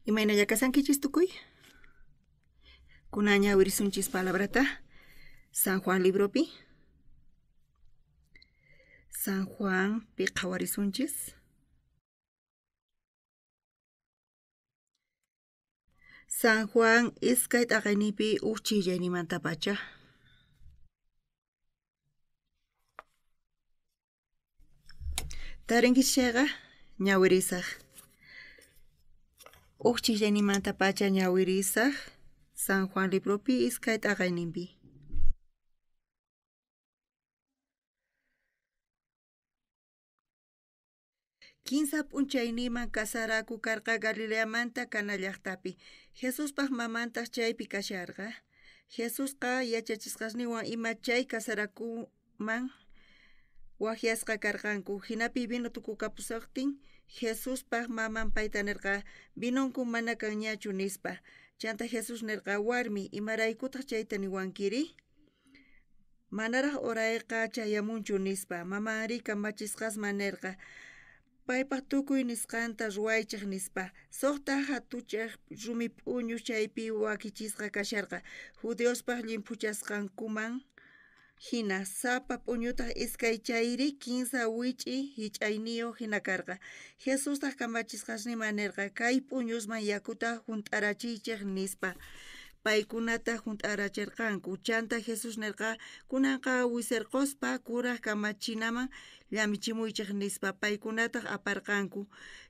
Imayna llakasankichis tukuy. Kunaña wirisunchis palabrata San Juan libropi. San Juan pi qhawarisunchis. San Juan iskay t'aqaynipi chillayninmanta pacha. Tarinkichayqa ñawirisaq. Chillayninmanta pacha ñawirisaq San Juan libropi iskay t'aqayninpi. Kinsa p'unchayninman kasaraku karqa Galileamanta Kana llaqtapi. Jesuspaq mamantaq chaypi kasharqa. Jesusqa yachachisqasninwan ima chay kasarakuman wahyasqa karqanku. Hinapi vino tukukapusaqtin Jesuspaq maman payta nirqa vinonku mana kanñachu nispa. Chanta Jesus nirqa warmi imaraykutaq chayta niwankiri. Manaraq urayqa chayamunchu nispa. Mamanri kamachisqasman nirqa. Paypaq tukuy nisqanta ruwaychik nispa. Suqta hatuchik rumi p'uñu chaypi wakichisqa kasharqa. Judiospaq llimpuchasqankuman hina sapa p'uñutaq iskay chayri kinsa wich'i hich'ayniyuq hina karqa. Jesustaq kamachisqasninman nirqa kay p'uñusman yakuta hunt'arachiychik nispa. Paykunata hunt'arachirqanku. Chanta Jesus nirqa kunanqa wisirquspa kuraq kamachinaman llamichimuychik nispa paykunataq aparqanku.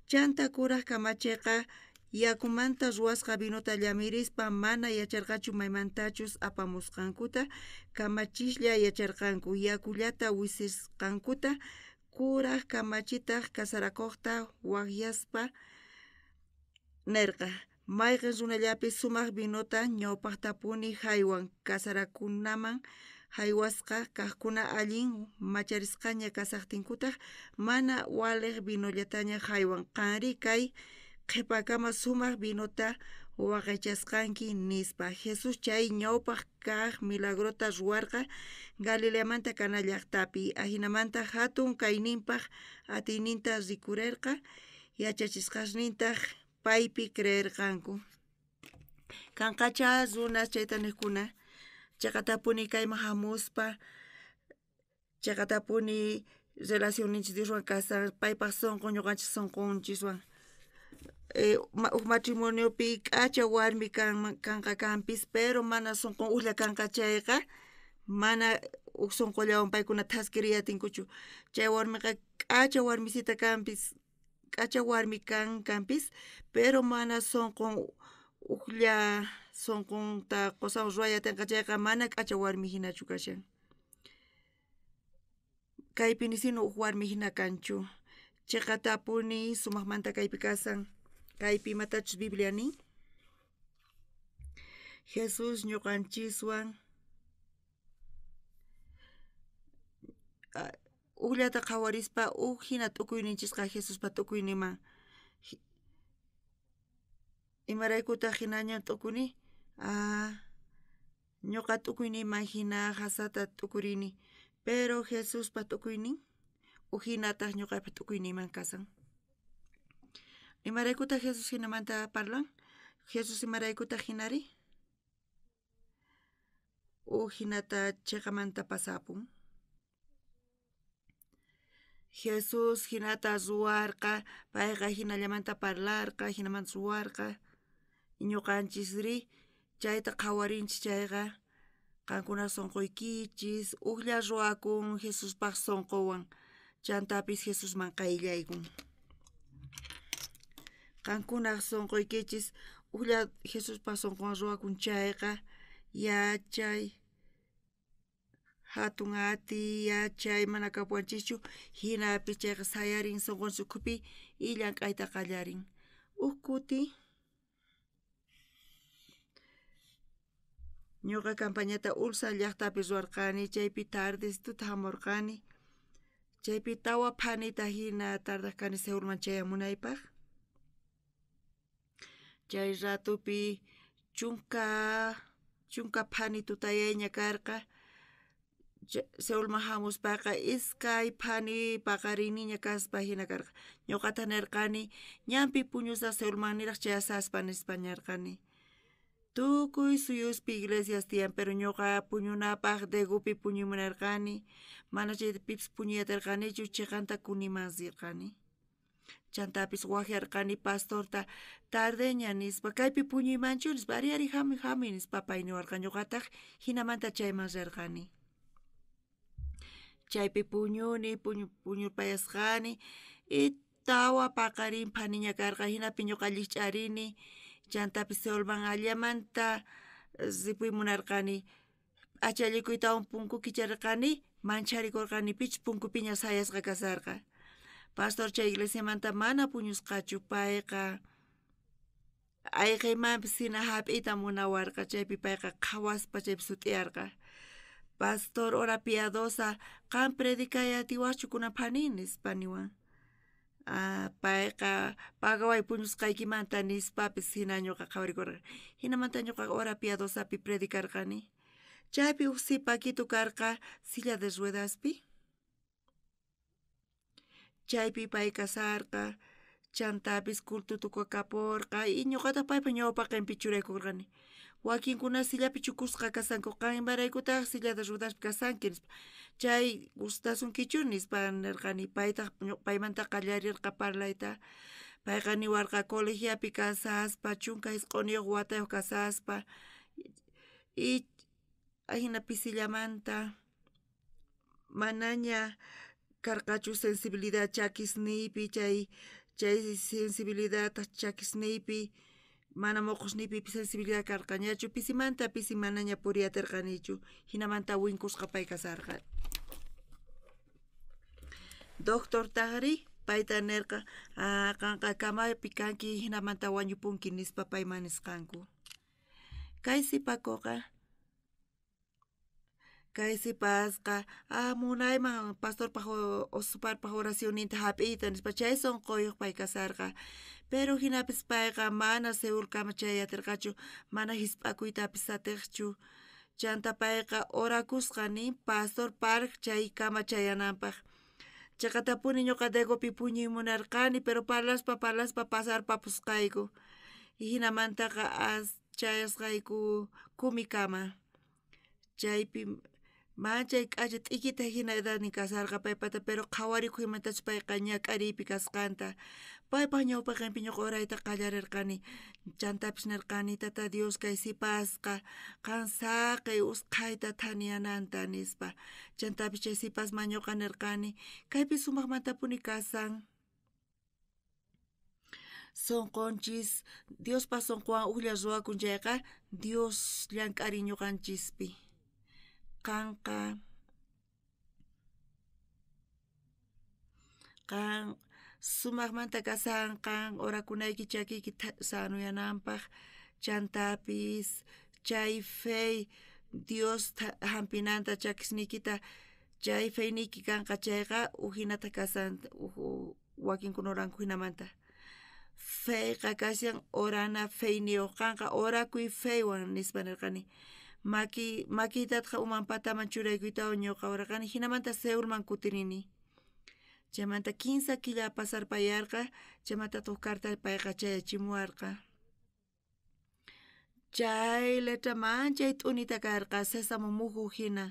Chanta kuraq kamachiyqa yakumanta ruwasqa vinuta llamirispa mana yacharqachu maymantachus apamusqankuta kamachishlla yacharqanku. Yakullata wisisqankuta kuraq kamachitaq kasarakuqta wahyaspa nirqa. Mayqin runallapi sumaq vinuta ñawpaqtapuni haywan kasarakunaman haywasqa kaqkuna allin macharisqaña kasaqtinkutaq mana waliq vinullataña haywan qanri kay qhipakama sumaq vinuta waqaychasqanki nispa. Jesus chay ñawpaq kaq milagrota ruwarqa Galileamanta Kana llaqtapi. Ahinamanta hatun kayninpaq atiyninta rikurirqa yachachisqasnintaq paypi creerqanku. Kanqacha runas chayta niqkuna chaqatapuni kayman hamuspa chaqatapuni relacionninchis Dioswan kasan paypaq sunqu ñuqanchik sunqunchikwan matrimoniopi k'acha warmi kanqa kanpis pero mana sunqun uqlla kanqa chayqa mana sunqullawan paykuna thask'iriyatinkuchu. Chay warmiqa k'acha warmisita kanpis k'acha warmi kanpis pero mana sunqun uqlla sunqunta qusawan ruwayatinqa chayqa mana k'acha warmi hinachu kashan. Kaypi nisinu uq warmi hina kanchu. Chiqatapuni sumaqmanta kaypi kasan. Kaypi imatachus Biblia nin. Jesus ñuqanchiswan uqllata qhawarispa hina t'ukuyninchisqa Jesuspa t'ukuyninman. Imaraykutaq hinaña t'ukuni? Ñuqa t'ukuyniyman hina hasata t'ukurini. Pero Jesuspa t'ukuynin hinataq ñuqapa t'ukuyniyman kasan. Imaraykutaq Jesus hinamanta parlan? Jesus imaraykutaq hinari? Hinata chiqamanta pasapun. Jesus hinata ruwarqa, payqa hinallamanta parlarqa, hinamanta ruwarqa. Ñuqanchisri chayta qhawarinchik chayqa qankuna sunquykichis uqlla ruwakun Jesuspaq sunquwan chantapis Jesusman qayllaykun. Qankunaq sunquykichis uqlla Jesuspaq sunquwan ruwakun chayqa yachay hatun ati yachay mana kapuanchischu hinapi chayqa sayarin sunqunchik ukhupi y llank'ayta qallarin. Kuti ñuqa campañata Ulsa llaqtapi ruwarqani chaypi tardecituta hamurqani. Chaypi tawa phanita hina tardaq kani Seulman chayamunaypaq. Chay ratupi chunka phani tutayayña karqa. Seulman hamuspaqa iskay phani paqariniña kaspa hina karqa ñuqata nirqani ñanpi puñusaq Seulmanniraq chay asaspa nispa ñarqani tukuy suyuspi iglesias tiyan pero ñuqa puñunapaq Degupi puñumunarqani mana chayta pipas puñuyatirqanichu chiqanta kunimansirqani chantapis wakyarqani pastorta tardeña nispa kaypi puñuymanchu nispa ari hamuy nispa pay niwarqa ñuqataq hinamanta chayman rirqani chaypi puñurpayasqani y tawa paqarin phaniña karqa hinapi ñuqa llich'arini chantapis Seulman allamanta ripumunarqani p'achallikuytawan punku kicharirqani mancharikurqani pichus punkupiña sayasqa kasarqa pastor chay iglesiamanta mana puñusqachu payqa ayqiymanpis hina hap'iyta munawarqa chaypi payqa qhawaspa chaypi sut'iyarqa pastor hora piadosa qan predicayatiwaqchu kunan phani nispa niwan payqa pagaway puñusqaykimanta nispapis hina ñuqa qhawarikurqa hinamanta ñuqa hora piadosapi predicarqani chaypi huk sipakitu karqa silla de ruedaspi chaypi pay kasarqa chantapis cultuta kapurqa y ñuqata paypa ñawpaqinpi churaykurqani wakinkuna sillapi chukusqa kasanku qan imaraykutaq silla de ruedaspi kasanki nispa chay gustasunkichu nispa nirqani paymanta qallarirqa parlayta payqa niwarqa colegiapi kasaspa chunka isq'uniyuq watayuq kasaspa y hina pisillamanta manaña karqachu sensibilidad chakisniypi chay sensibilidad chakisniypi mana muqusniypi sensibilidad karqañachu pisimanta pisi manaña puriyatirqanichu hinamanta winkusqa pay kasarqa doctor taqri payta nirqa qanqa kamaypi kanki hinamanta wañupunki nispa payman nisqanku kay sipakuqa kay sipasqa munayman pastorpaq osuparpaq oracionninta hap'iyta nispa chay sunquyuq pay kasarqa pero hinapis payqa mana Seul kamachayatirqachu mana hisp'akuytapis atiqchu chanta payqa orakusqani pastor parq chay kamachayananpaq chaqatapuni ñuqa Degupi puñuymunarqani pero parlaspa pasarpapusqayku y hinamantaqa chayasqayku kumikama chaypi manchay k'acha t'ikita hina edadnin kasarqa paypata pero qhawarikuymantachu payqa ñak'ariypi kasqanta paypaq ñawpaqinpi ñuqa urayta qallarirqani chantapis nirqani tata Dios kay sipasqa qan saqi usqhayta thaniyananta nispa chantapis chay sipasman ñuqa nirqani kaypi sumaqmantapuni kasan sunqunchis Diospa sunquwan uqlla ruwakunchayqa Dios llank'arin ñuqanchispi qanqa sumaqmanta kasanqan orakunayki chakiyki sanuyananpaq chantapis chay fey Dios hampinanta chakisniykita chay feyniyki kanqa chayqa uhinata kasan wakinkuna oranku hinamanta feyqa kashan orana feyniyuq kanqa orakuy feywan nispa nirqani makiytatqa uman pataman churaykuytawan ñuqa urarqani hinamanta Seulman kutirini chaymanta 15 killa pasarpayarqa chaymanta tuq karta payqa chayachimuwarqa chay letra manchay t'unita karqa sesamo muhu hina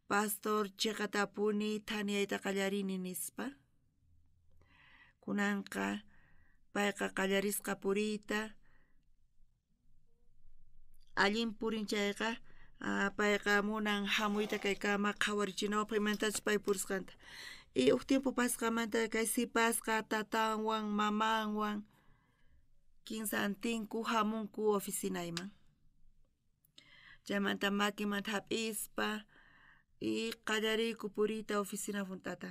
pastor chiqatapuni thaniyayta qallarini nispa kunanqa payqa qallarisqa puriyta allin purin chayqa payqa munan hamuyta kaykama qhawarichinawan imantachu pay purisqanta y huk tiempo pasqamanta kay sipasqa tatanwan mamanwan kinsantinkus hamunku oficinayman chaymanta makimanta hap'ispa y qallariyku puriyta oficinawan tata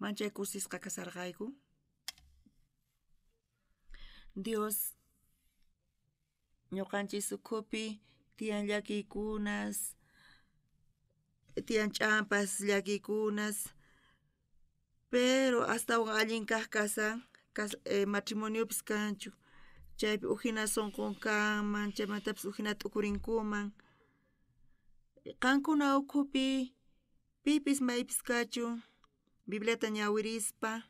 manchay kusisqa kasarqayku Dios ñuqanchis ukhupi tiyan llakiykunas tiyan ch'ampas llakiykunas pero astawan allin kaq kasan matrimoniopis kanchu chaypi uhina sunqun kanman chaymantapis uhina t'ukurinkuman qankuna ukhupi pipis maypis kachun Bibliata ñawirispa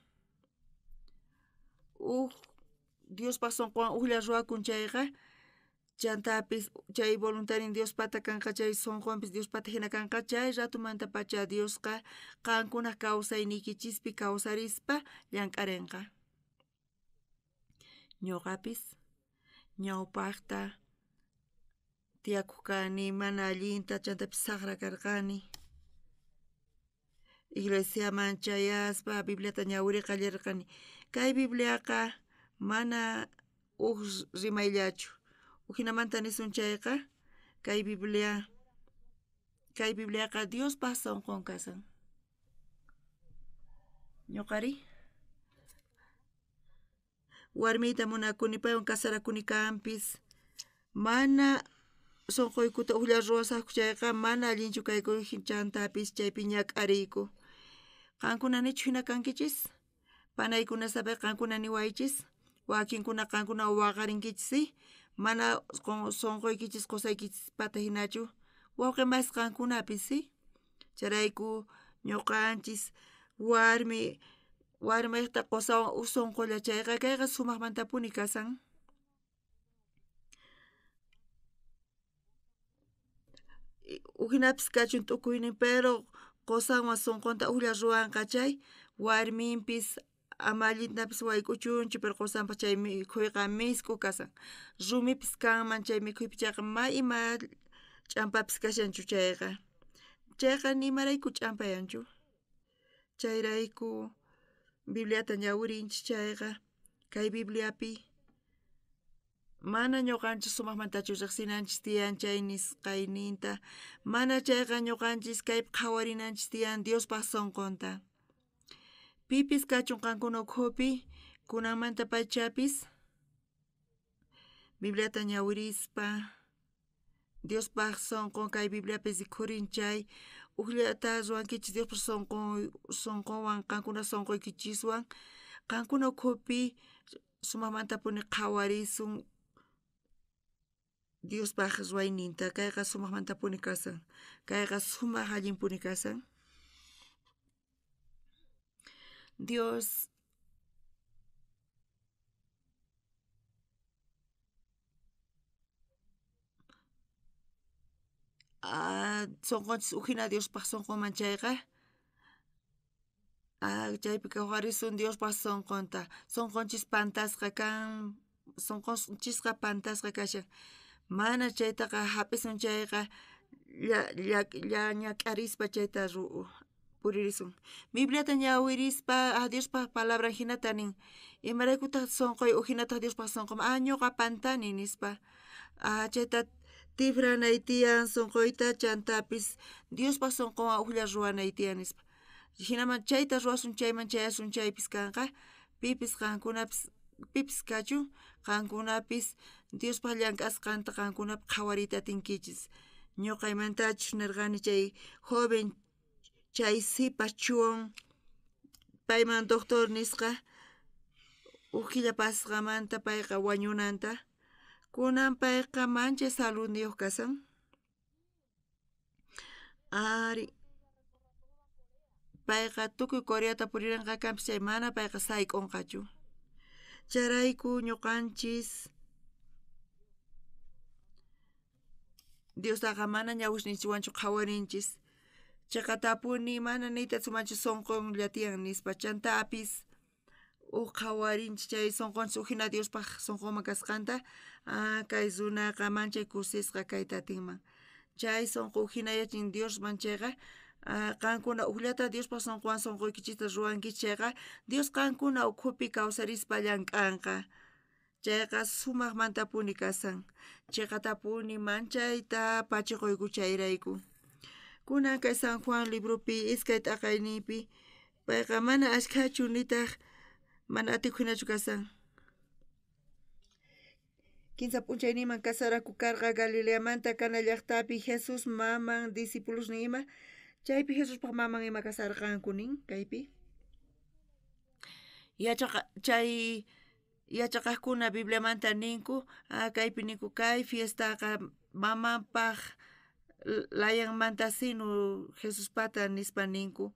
Diospa sonqowan uqlla ruwakun chayqa chantapis chay voluntarin Diospata kanqa chay sonqonpis Diospata hina kanqa chay ratumanta pacha Diosqa qankuna kawsaynikichispi kawsarispa llank'arinqa. Ñuqapis ñawpaqta tiyakuq kani mana allinta chantapis saqra karqani. Iglesiaman chayaspa Bibliata ñawirqa qallarirqani. Kay Bibliaqa mana rimayllachu. Hinamanta nisun chayqa kay Bibliaqa Diospa sonqon kasan. Ñuqari warmita munakuni paywan kasarakuni kanpis mana sonqoykuta uqlla ruwasaqku chayqa mana allinchu kayku chantapis chaypi ñak'ariyku. Qankuna nichu hina kankichis? Panaykuna sabi qankuna niwaychis? Wakinkuna qankuna waqarinkichis mana sonqoykichis qusaykichis pata hinachu wawqimas qankunapis charayku ñuqanchis warmiqta qusawan sonqolla chayqa kayqa sumaqmantapuni kasan. Uhinapis kachun t'ukuynin pero qusanwan sonqonta uqlla ruwanqa chay warminpis ama allintapis wayk'uchunchu pero qusanpas chay mikhuyqa misk'u kasan. Rumipis kanman chay mikhuypi chayqa ima ch'ampapis kashanchu chayqa. Chayqa nimarayku ch'ampayanchu. Chayrayku Bibliata ñawirinchis chayqa kay Bibliapi mana ñuqanchis sumaqmantachu riqsinanchis tiyan chay nisqayninta mana chayqa ñuqanchis kaypi qhawarinanchis tiyan Diospaq sonqonta. Pipis kachun qankuna ukhupi kunanmanta pachapis Bibliata ñawirispa Diospaq sonqon kay Bibliapi rikhurin chay uqllata ruwankichis Diospa sonqonwan qankuna sonqoykichiswan qankuna ukhupi sumaqmantapuni qhawarisun Diospaq ruwayninta kayqa sumaqmantapuni kasan. Kayqa sumaq allinpuni kasan. Dios sonqonchis uhina Diospaq sonqonman chayqa chaypi kawarisun Diospaq sonqonta sonqonchis pantasqa kan sonqonchisqa pantasqa kashan mana chaytaqa hapisun chayqa ñak'arispa chayta puririsun. Bibliata ñawirispa Diospaq palabra hinata nin imaraykutaq sonqoy uhinataq Diospaq sonqoman ñuqa pantani nispa chayta tifranay tiyan sonqoyta chantapis Diospaq sonqonwan uqlla ruwanay tiyan nispa. Hinaman chayta ruwasun chayman chayasun chaypis kanqa pipis kachun qankunapis Diospaq llank'asqanta qankunapi qhawariyta atinkichis. Ñuqaymantachus nirqani chay joven chay sipachuwan payman doctor nisqa ukilla pasqamanta payqa wañunanta kunan payqa mancha saludniyuq kasan. Ari payqa tukuy Coreata puriranqa kanpis chay mana payqa sayk'unqachu. Charayku ñuqanchis Diostaqa mana ñawishninchikwanchu qhawarinchis. Chayqa tapuni mana niytachu manchu sonqonlla tiyan nispa chantapis qhawarinchis chay sonqonchis uhina Diospaq sonqonman kasqanta kay runaqa manchay kusisqa kayta atinman. Chay sonqo uhinayachin Diosman chayqa qankuna uqllata Diospaq sonqowan sonqoykichista ruwankichis chayqa Dios qankuna ukhupi kawsarispa llank'anqa. Chayqa sumaqmantapuni kasan. Chayqa tapuni manchayta pachiquyku chayrayku. Kunan kay San Juan librupi iskay t'aqayniypi payqa mana ashkhachu nitaq mana atikuq hinachu kasan. Kinsa p'unchayniyman kasaraku karqa Galileamanta Cana llaqtapi Jesus maman discípulos nin ima chaypi Jesuspaq maman ima kasarqanku nin kaypi. Chay yachaqaqkuna Bibliamanta ninku kaypi ninku kay fiestaqa mamanpaq layan mantasinu Jesus pata nispa ninku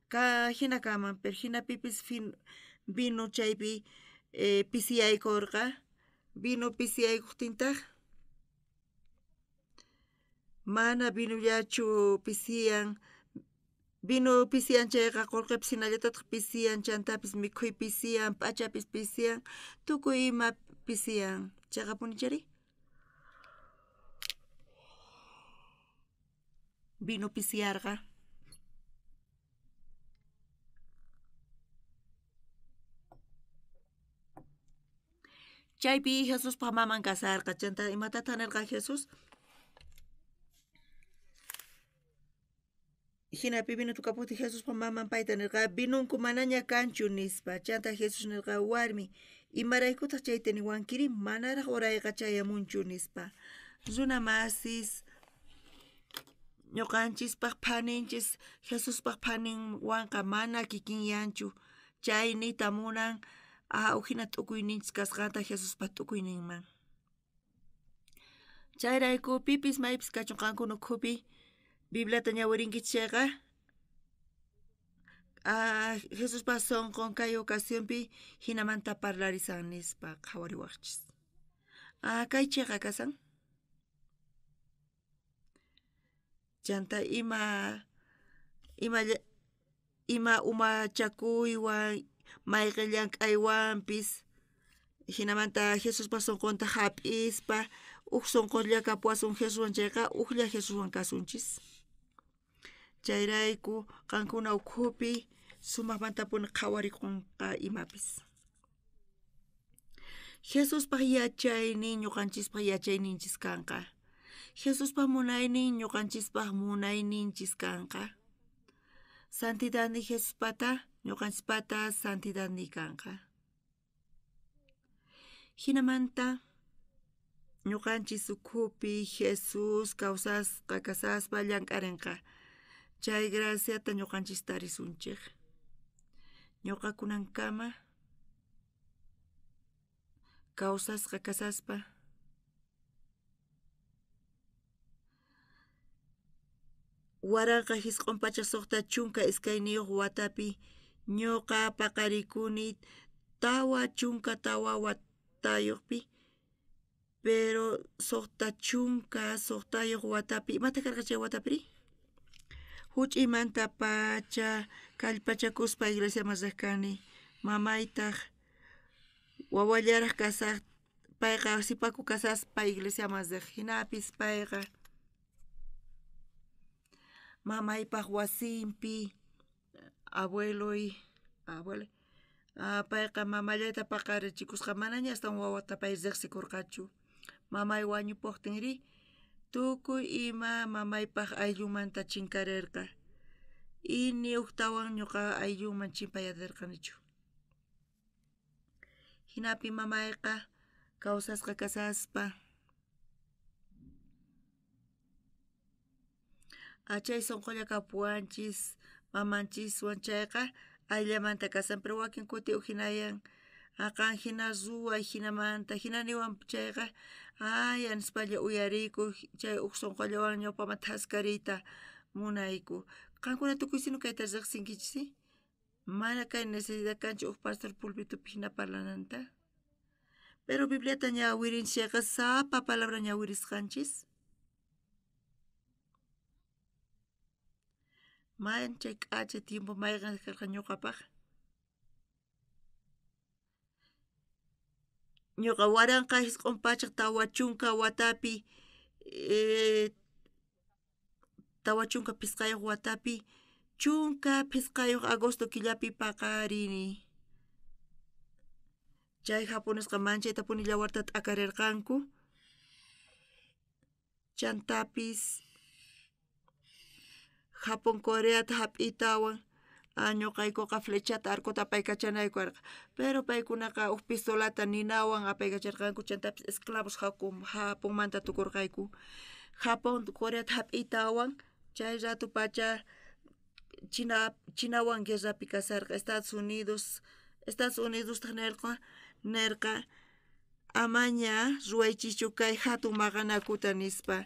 ka hina kaman per hina pipis vino chaypi pisiyaykurqa vino pisiyaykuqtintaq mana vinullachu pisiyan vino pisiyan chayqa qullqipis hinallatataq pisiyan chantapis mikhuy pisiyan p'achapis pisiyan tukuy ima pisiyan chayqa punichari vino pisiyarqa chaypi Jesuspa maman kasarqa chanta imatata nirqa Jesus hinapi vino tukapuqti Jesuspa maman payta nirqa vinunku manaña kanchu nispa chanta Jesus nirqa warmi imaraykutaq chayta niwankiri manaraq urayqa chayamunchu nispa runa masis ñuqanchispaq phaninchis Jesuspaq phaninwanqa mana kikinyanchu chaynita munan uhina t'ukuyninchis kasqanta Jesuspa t'ukuyninman chayrayku pipis maypis kachun qankuna ukhupi Bibliata ñawirinkichis chayqa Jesuspa sonqon kay ocasionpi hinamanta parlarisan nispa qhawariwaqchis kay chayqa kasan chanta ima umachakuywan mayqa llank'aywanpis hinamanta Jesuspa sonqonta hap'ispa sonqolla kapuwasun Jesuswan chayqa uklla Jesuswan kasunchis chayrayku qankuna ukhupi sumaqmantapuni qhawarikунqa imapis Jesuspaq yachaynin ñuqanchispaq yachayninchis kanqa Jesuspaq munaynin ñuqanchispaq munayninchis kanqa santidadni Jesuspata ñuqanchispata santidadni kanqa hinamanta ñuqanchis ukhupi Jesus kawsasqa kasaspa llank'arinqa chay graciata ñuqanchis tarisunchik ñuqa kunankama kawsasqa kasaspa waranqa hisq'un pachak suqta chunka iskayniyuq watapi ñuqa paqarikuni tawa chunka tawa watayuqpi pero suqta chunka suqtayuq watapi imata karqa chay watapiri huch'imanta pacha kallpachakuspa iglesiaman riq kani mamaytaq wawallaraq kasaq payqa sipaku kasaspa iglesiaman riq hinapis payqa mamaypaq wasinpi abueloy payqa mamallayta paqarichikusqa manaña astawan wawata pay riqsikurqachu mamay wañupuqtinri tukuy ima mamaypaq ayllunmanta chinkarirqa y ni uktawan ñuqa ayllunman chimpayarirqanichu hinapi mamayqa kawsasqa kasaspa chay sonqolla kapuwanchis mamanchiswan chayqa ayllamanta kasan pero wakin kuti hinayan qan hina ruway hinamanta hinaniwan chayqa yanuspalla uyariykuy chay sonqollawan ñawpaman thaskariyta munayku qankuna tukuy sinu kayta riqsinkichis mana kay necesidad kanchu pastor pulpitupi hina parlananta pero Bibliata ñawirinchis chayqa sapa palabra ñawirisqanchis manchay k'acha tiempo mayqan karqa ñuqapaq ñuqa waranqa hisq'un pachak tawa chunka watapi tawa chunka pisqayuq watapi chunka pisqayuq agosto killapi paqarini chay japonesqa manchaytapuni yawarta t'akarirqanku chantapis Japón Coreata hap'iytawan ñuqaykuqa flechata arcuta apaykachanayku karqa pero paykunaqa pistolata ninawan apaykacharqanku chantapis esclavos Japonmanta tukurqayku Japón Coreata hap'iytawan chay ratu pacha Chinawan guerrapi kasarqa Estados Unidostaq nirqa amaña ruwaychischu kay hatun maqanakuta nispa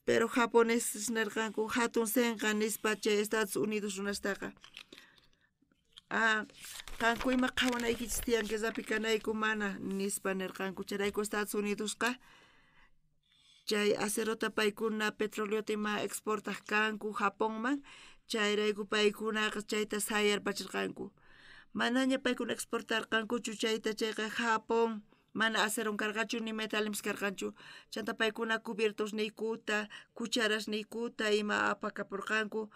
pero japoneses nerqanku hatun senqa nispa chay Estados Unidos runastaqa. Kanku ima qhawanaykichis tiyanki rapikanayku mana nispa nirqanku charayku Estados Unidosqa chay acerota paykuna petroleota ima exportaq kanku Japonman chayrayku paykunaqa chayta sayarpachirqanku. Manaña paykuna exportarqankuchu chayta chayqa Japón mana aceron karqachu ni metalims karqanchu chanta paykuna cubiertos niykuta cucharas niykuta ima apakapurqanku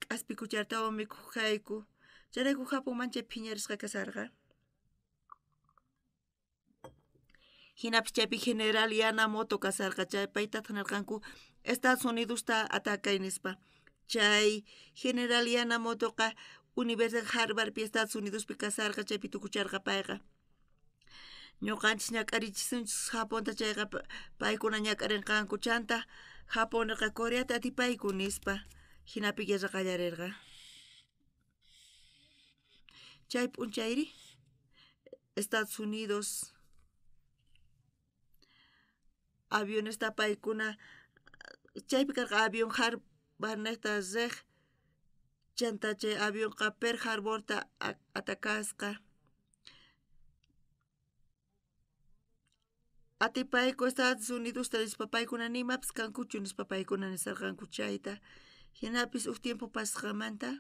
k'aspi cuchartawan mikuq kayku chayrayku Japonman chay phiñarisqa kasarqa. Hinapish chaypi General Yamamoto kasarqa chay paytata narqanku Estados Unidosta atakay nispa. Chay General Yamamotoqa Universidad Harvardpi Estados Unidospi kasarqa chaypi tukucharqa payqa. Ñuqanchis ñak'arichisunchis Japonta chayqa paykuna ñak'arinqanku chanta Japonqa Coreata atipayku nispa hinapi guerra qallarirqa. Chay p'unchayri Estados Unidos avionesta paykuna chaypi karqa avión Harvardneta riq chanta chay avionqa Pearl Harborta atakasqa. Atipayku Estados Unidosta nispa paykuna nimapis kankuchu nispa paykuna nisarqanku chayta. Hinapis uk tiempo pasqamanta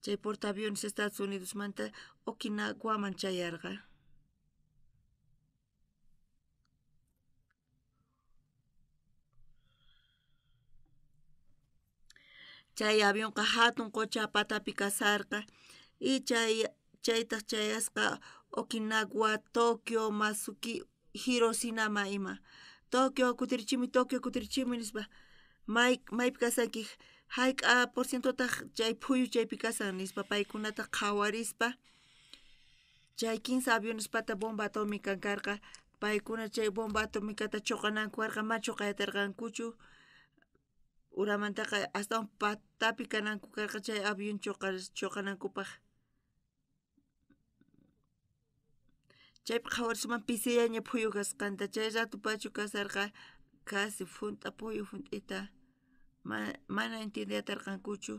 chay portaaviones Estados Unidosmanta Okinawaman chayarqa. Chay avionqa hatun qucha patapi kasarqa y chaytaq chayasqa Okinawa, Tokio, Masuki, Hiroshima ima. Tokio kutirichimuy nispa maypi kasanki hayk'a porcientotaq chay phuyu chaypi kasan nispa paykunata qhawarispa chay 15 avionespata bomba atómica karqa paykuna chay bomba atómicata chuqananku karqa ma chuqayatarqankuchu uramantaqa astawan patapi kananku karqa chay avión chuqanankupaq. Chaypi qhawarisman pisiyaña phuyu kasqanta chay ratupachu kasarqa casi funta phuyu funt'ita mana entendiyatarqankuchu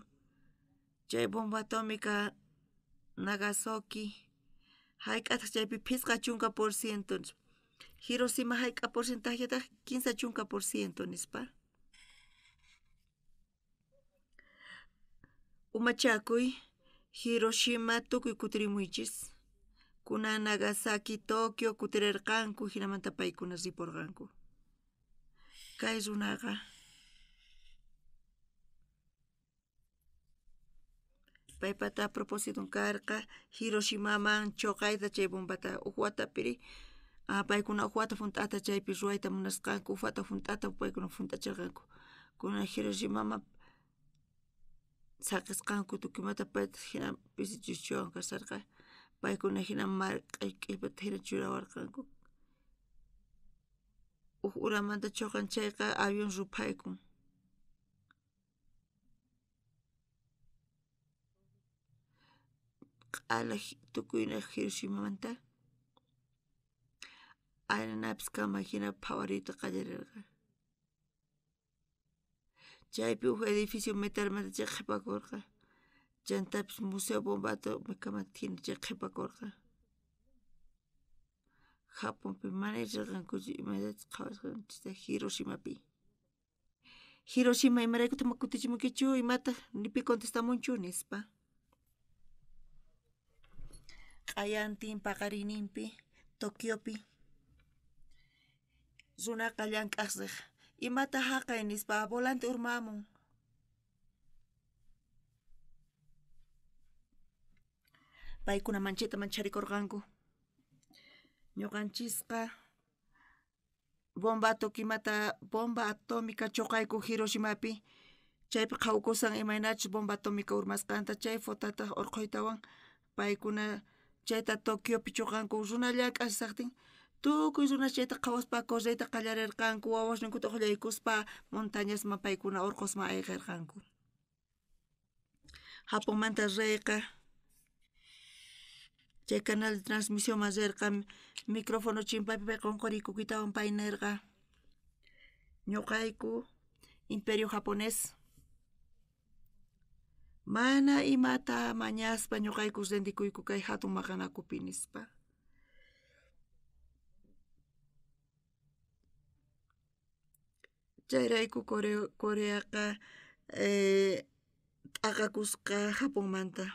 chay bomba atómica Nagasaki hayk'ataq chaypi phisqa chunka por ciento Hiroshima hayk'a porcentajetaq 15 chunka por ciento nispa. Umachakuy Hiroshima tukuy kutirimuychis kunan Nagasaki, Tokio kutirirqanku hinamanta paykuna ripurqanku. Kay runaqa paypata propósito karqa Hiroshimaman chuqayta chay bombata uk watapiri paykuna uk wata funt'ata chaypi ruwayta munasqanku uk wata funt'ata paykuna funt'achirqanku kunan Hiroshimaman saqisqanku tukuymanta payta hina pisichichuwan kasarqa paykuna hina marq'ay q'ipata hina churawarqanku uk uramanta chuqan chayqa avión rupaykun. Q'ala tukuyna Hiroshimamanta aeronapis kama hina phawariyta qallarirqa. Chaypi uk edificio metalmanta chay qhipakurqa chantapis museo bomba atómicamanta hina chay qhipakurqa. Japonpi mana rirqankuchu imallatas qhawarisqanchista Hiroshimapi. Hiroshima imaraykutaq kutichimunkichu imata nipi contestamunchu nispa. Q'ayantin paqariyninpi Tokiopi runaqa llank'asriq imata haqay nispa volante urmamun. Paykuna manchayta mancharikurqanku. Ñuqanchisqa bomba atómica chuqayku Hiroshimapi chaypi qhawkusan imaynachus bomba atómica urmasqanta chay fotata urquytawan paykuna chayta Tokiopi chuqanku runa llank'asaqtin tukuy runa chayta qhawaspa correyta qallarirqanku wawasninkuta uqllaykuspa montañasman paykuna urqusman ayqirqanku. Japonmanta riyqa chay canal de transmisión mazerqa micrófono chimpapi qonqorikukitawan paynerqa ñuqayku imperio japonés mana imata mañaspa ñuqayku rindikuyku kay hatun maqanakupi nispa chayrayku Coreaqa t'aqakusqa Japonmanta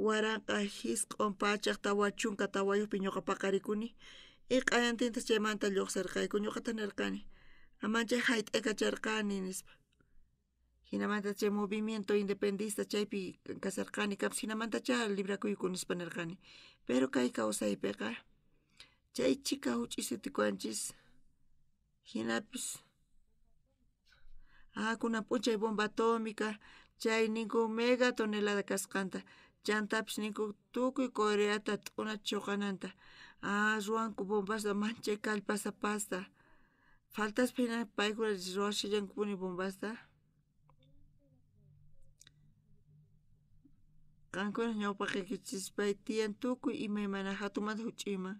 waranqa hisq'un pachaq tawa chunka tawayuqpi ñuqa paqarikuni q'ayantintas chaymanta lluqsirqayku ñuqata nirqani amanchay hayt'ayqacharqani nispa hinamanta chay movimiento independista chaypi kasarqani kaps hinamantachá librakuyku nispa nirqani pero kay kawsaypiqa chay chika huch'isitikunchis hinapis kunan p'unchay bomba atómica chay ninku mega tonelada kasqanta chantapis ninku tukuy Coreata t'una chuqananta ruwanku bombasta manchay kallpasapasta faltaspa hina paykuna ruwashillankunpuni bombasta qankuna ñawpaqkichis tiyan tukuy imaymana hatunmanta huch'iyman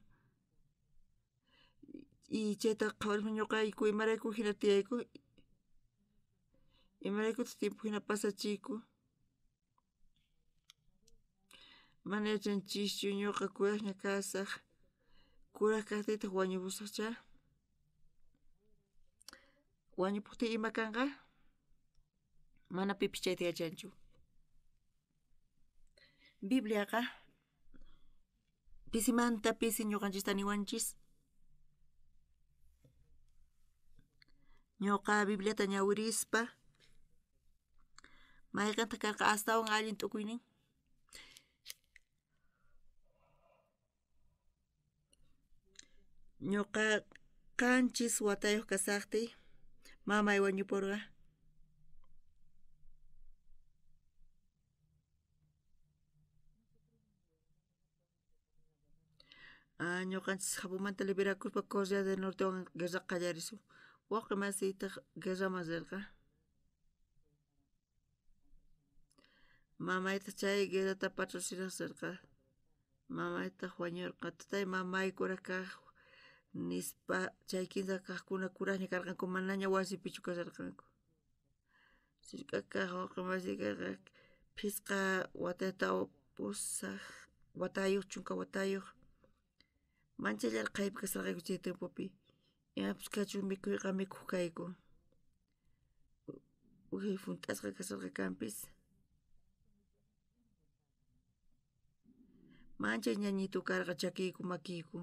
y chayta qhawarispa ñuqayku imarayku hina tiyayku imaraykutaq tiempo hina pasachiyku mana yachanchischu ñuqa kuraqña kasaq kuraq kaqtiytaq wañupusaqchá wañupuptiy ima kanqa mana pipis chayta yachanchu Bibliaqa pisimanta pisi ñuqanchista niwanchis ñuqa Bibliata ñawirispa mayqanta karqa astawan allin t'ukuynin ñuqa qanchis watayuq kasaqtiy mamay wañupurqa ñuqanchis Japonmanta liberakuspa Corea del Nortewan guerra qallarisun wawqi masiytaq guerraman rirqa mamayta chay guerrata patrocinaq rirqa mamaytaq wañurqa tutay mamaykuraq kaq nispa chay kinsa kaqkuna kuraqña karqanku manaña wasipichu kasarqanku sirk'a kaq wawqi masiykunaqa phisqa watayta pusaq watayuq chunka watayuq manchallar qaypi kasarqayku chay timpupi imapas kachun mikuyqa mikuq kayku uhay funt'asqa kasarqa kanpis manchay ñañitu karqa chakiyku makiyku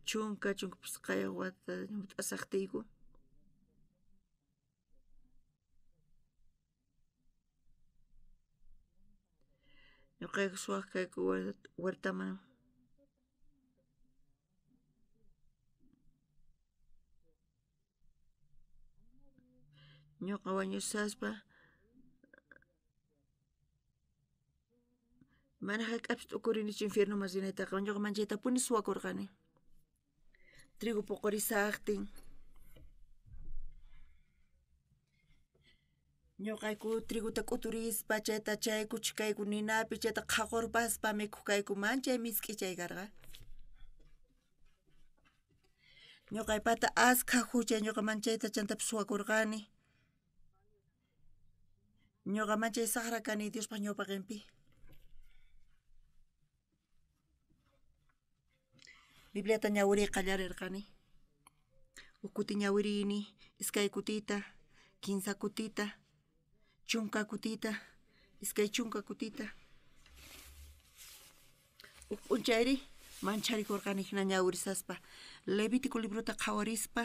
chunka pisqayuq wata t'asaqtiyku ñuqayku suwaq kayku huertaman ñuqa wañusaspa mana hayk'apis t'ukurinichu infiernoman rinaytaqa ñuqa manchaytapuni suwakurqani trigo puqurisaqtin ñuqayku triguta k'uturispa chayta chaykuchik kayku ninapi chayta qhaqurpaspa mikuq kayku manchay misk'ichay karqa ñuqaypata askha huchay ñuqa manchayta chantapi suwakurqani ñuqa manchay saqra kani Diospaq ñawpaqinpi Bibliata ñawiri qallarirqani ukuti ñawirini iskay kutita kinsa kutita chunka kutita iskay chunka kutita p'unchayri mancharikurqani hina ñawirisaspa Levítico libruta qhawarispa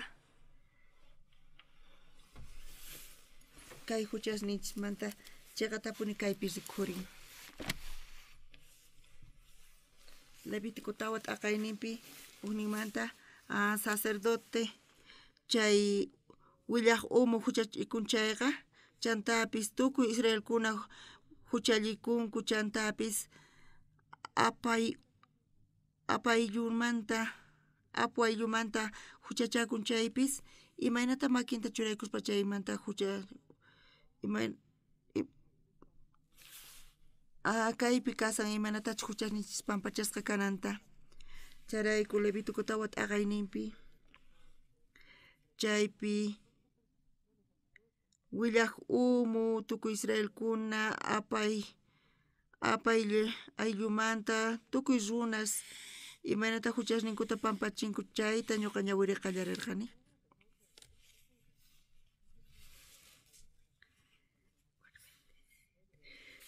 kay huchasninchismanta chayqatapuni kaypi rikhurin Levítico tawa t'aqayninpi unimanta sacerdote chay willaq umu huchach'ikunchayqa chantapis tukuy Israelkuna huchallikunku chantapis apaylumanta huchachakunchaypis imaynata makinta churaykuspa chaymanta Iman kaypi kasan imanatachu huchasninchis pampachasqa kananta. Charayku Levítico wat aqayninpi chaypi willaq umu tukuy Israelkuna apay ayllumanta tukuy runas imanata huchasninkuta pampachinku chayta ñuqa ñawiri qallarirqani.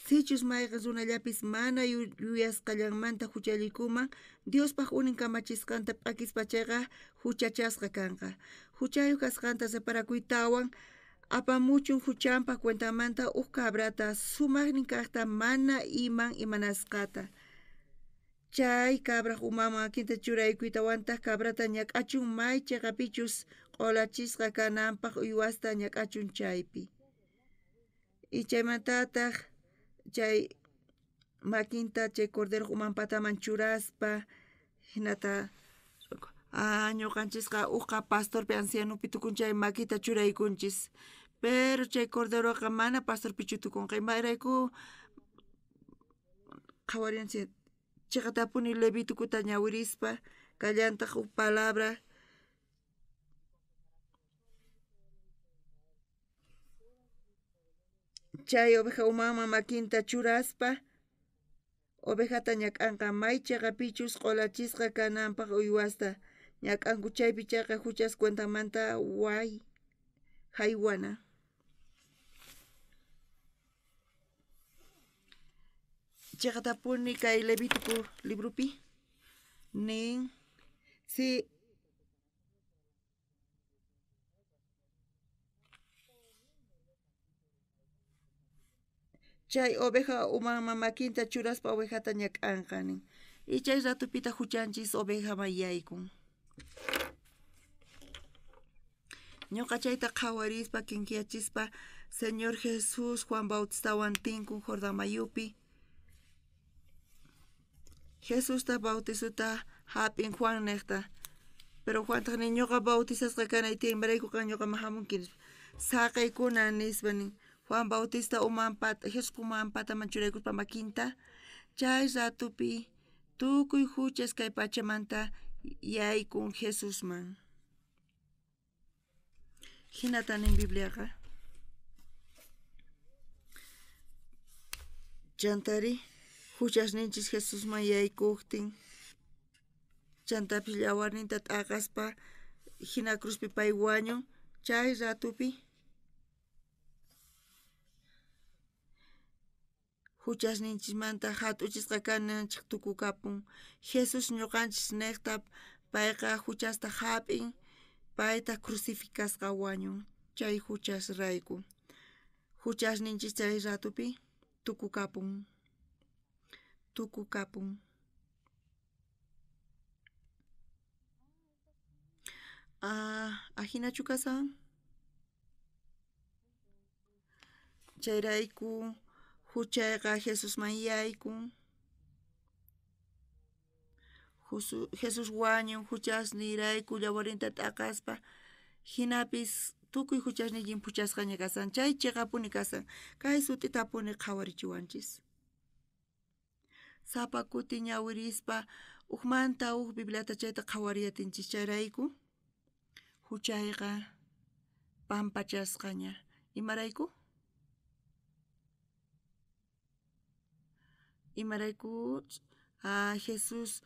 Sichus mayqa runallapis mana yuyasqallanmanta huchalikuman Diospaq unin kamachisqanta p'akispa chayqa huchachasqa kanqa. Huchayuq kasqanta separakuytawan apamuchun huchanpaq cuentamanta cabrata sumaqnin kaqta mana imanasqata. Chay cabraq umaman makinta churaykuytawantaq cabrata ñak'achun may chiqapichus q'olachisqa kananpaq uywasta ñak'achun chaypi. Y chaymantataq chay makinta chay cordero uman pataman churaspa hinata ñuqanchisqa uqa pastorpi ancianopi tukun chay makita churaykunchis. Pero chay corderoqa mana pastorpichu tukunqa imayrayku qhawarinchik chiqatapuni Levíticuta ñawirispa kallantaq palabra chay oveja umanman makinta churaspa ovejata ñak'anqa may chiqapichus q'olachisqa kananpaq uywasta ñak'anku chaypi chayqa huchas cuentamanta haywana. Chiqatapuni kay Levítico librupi nin si chay oveja umanman makinta churaspa ovejata ñak'anqa nin. Y chay ratupita huchanchis ovejaman yaykun. Ñuqa chayta qhawarispa kinkiyachispa Señor Jesús Juan Bautistawan tinkun Jordán mayupi. Jesusta bautizuta hap'in Juan niqta. Pero Juantaq ni ñuqa bautisasqa kanay timbraykuqa ñuqa mahamunki saqaykuna nispa nin. Juan Bautista Jesus uman pataman churaykuspa makinta chay ratupi tukuy huchas kay pachamanta yaykun Jesusman. Hinata nin Bibliaqa chantari huchasninchis Jesusman yaykuqtin chantapis yawarninta t'aqaspa hina cruzpi pay wañun chay ratupi huchasninchismanta hat'uchisqa kananchik tukukapun Jesus ñuqanchis niqta payqa huchasta hap'in payta crucificasqa wañun chay huchas rayku huchasninchis chay ratupi tukukapun ahinachu kasan chayrayku huchayqa Jesusman yaykun Jesus wañun huchasnirayku yawarinta t'aqaspa hinapis tukuy huchasniykin puchasqaña kasan chay chiqapuni kasan kay sut'itapuni qhawarichiwanchis. Sapa kuti ñawirispa uqmanta uq Bibliata chayta qhawariyatinchis chayrayku huchayqa pampachasqaña. Imarayku? Jesus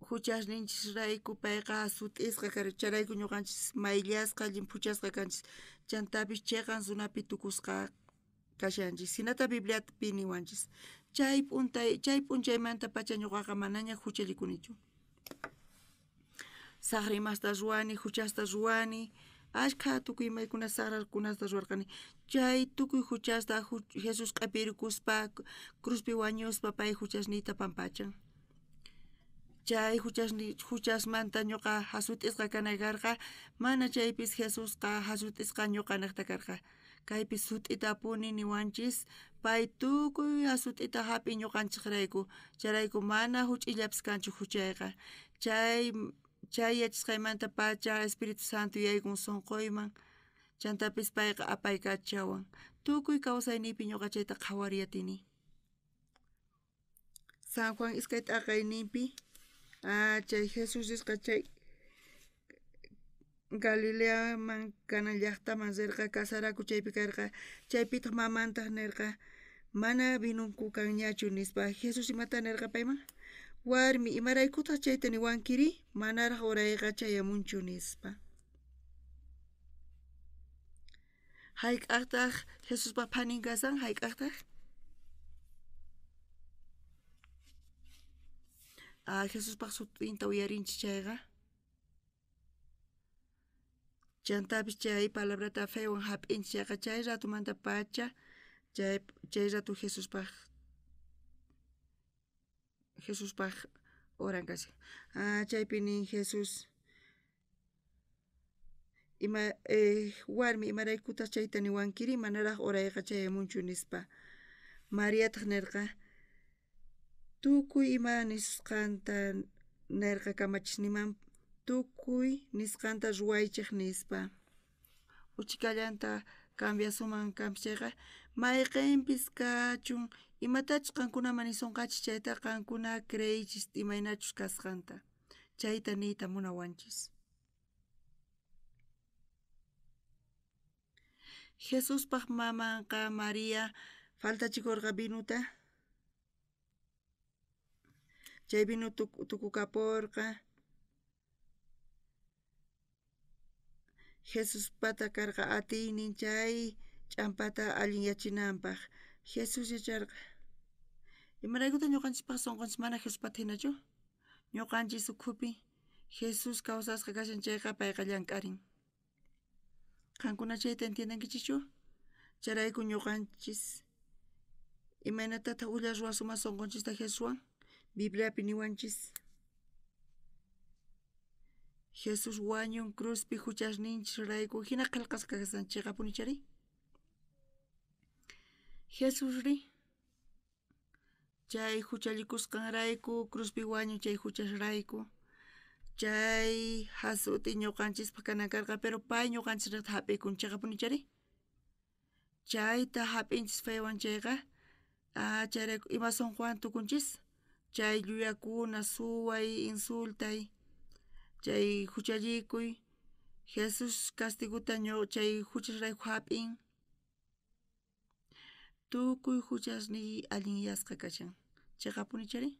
huchasninchis rayku payqa sut'isqa charayku ñuqanchis mayllasqa llimpuchasqa kanchis chantapis chiqan sunapi tukusqa kashanchis hinata Bibliapi niwanchis chay p'unchaymanta pacha ñuqaqa manaña huchallikunichu. Saqrimasta ruwani huchasta ruwani ashkha tukuy imaykuna saqrakunasta ruwarqani chay tukuy huchasta Jesus q'ipirikuspa cruzpi wañuspa pay huchasniyta pampachan. Chay huchasmanta ñuqa hasut'isqa kanay karqa mana chaypis Jesusqa hasut'isqa ñuqa niqta karqa kaypi sut'itapuni niwanchis pay tukuy hasut'ita hap'in ñuqanchiqrayku charayku mana huch'illapis kanchu huchayqa chay yachisqaymanta pacha Espíritu Santo yaykun sunquyman chantapis payqa apaykachawan tukuy kawsaynipi ñuqa chayta qhawariyatini. San Juan iskay t'aqayninpi chay Jesus isqa chay Galilea man kana llaqtaman rirqa kasaraku chaypi karqa chaypitaq mamantaq nirqa mana vinunku kanñachu nispa Jesus imata nirqa payman warmi imaraykutaq chayta niwankiri manaraq urayqa chayamunchu nispa hayk'aqtaq Jesuspa phanin kasan hayk'aqtaq Jesuspa sut'inta uyarinchik chayqa chantapis chay palabrata fewan hap'inchik chayqa chay ratumanta pacha chay ratu Jesuspaq oran kashan chaypi nin Jesus ima warmi imaraykutaq chayta niwankiri manaraq urayqa chayamunchu nispa Mariataq nirqa tukuy ima nisqanta nirqa kamachisniman tukuy nisqanta ruwaychik nispa uchikallanta cambiasuman kanpis chayqa mayqinpis kachun imatachus qankunaman nisunqachis chayta qankuna creychis imaynachus kasqanta chayta niyta munawanchis. Jesuspaq mamanqa María faltachikurqa vinuta chay vinu tukukapurqa Jesuspata karqa atiynin chay ch'ampata allin yachinanpaq Jesus yacharqa imaraykutaq ñuqanchispaq sunqunchis mana Jesuspata hinachu ñuqanchis ukhupi Jesus kawsasqa kashan chayqa payqa llank'arin qankuna chayta entiendankichischu charayku ñuqanchis imaynatataq ulla ruwasuma sunqunchista Jesuswan Bibliapi niwanchis Jesus wañun cruzpi huchasninchis rayku hina qillqasqa kasanchik chiqapuni chari Jesus ri chay huchallikusqanrayku cruzpi wañun chay huchasrayku chay hasut'i ñuqanchispaq kanan karqa pero pay ñuqanchis riqta hap'ikun chiqapuni chari chayta hap'inchis fewan chayqa chayrayku ima sunquwan tukunchis chay lluyakuna suway insultay chay huchallikuy Jesus castiguta chay huchasrayku hap'in tukuy huchasniy allinyasqa kashan chiqapuni chari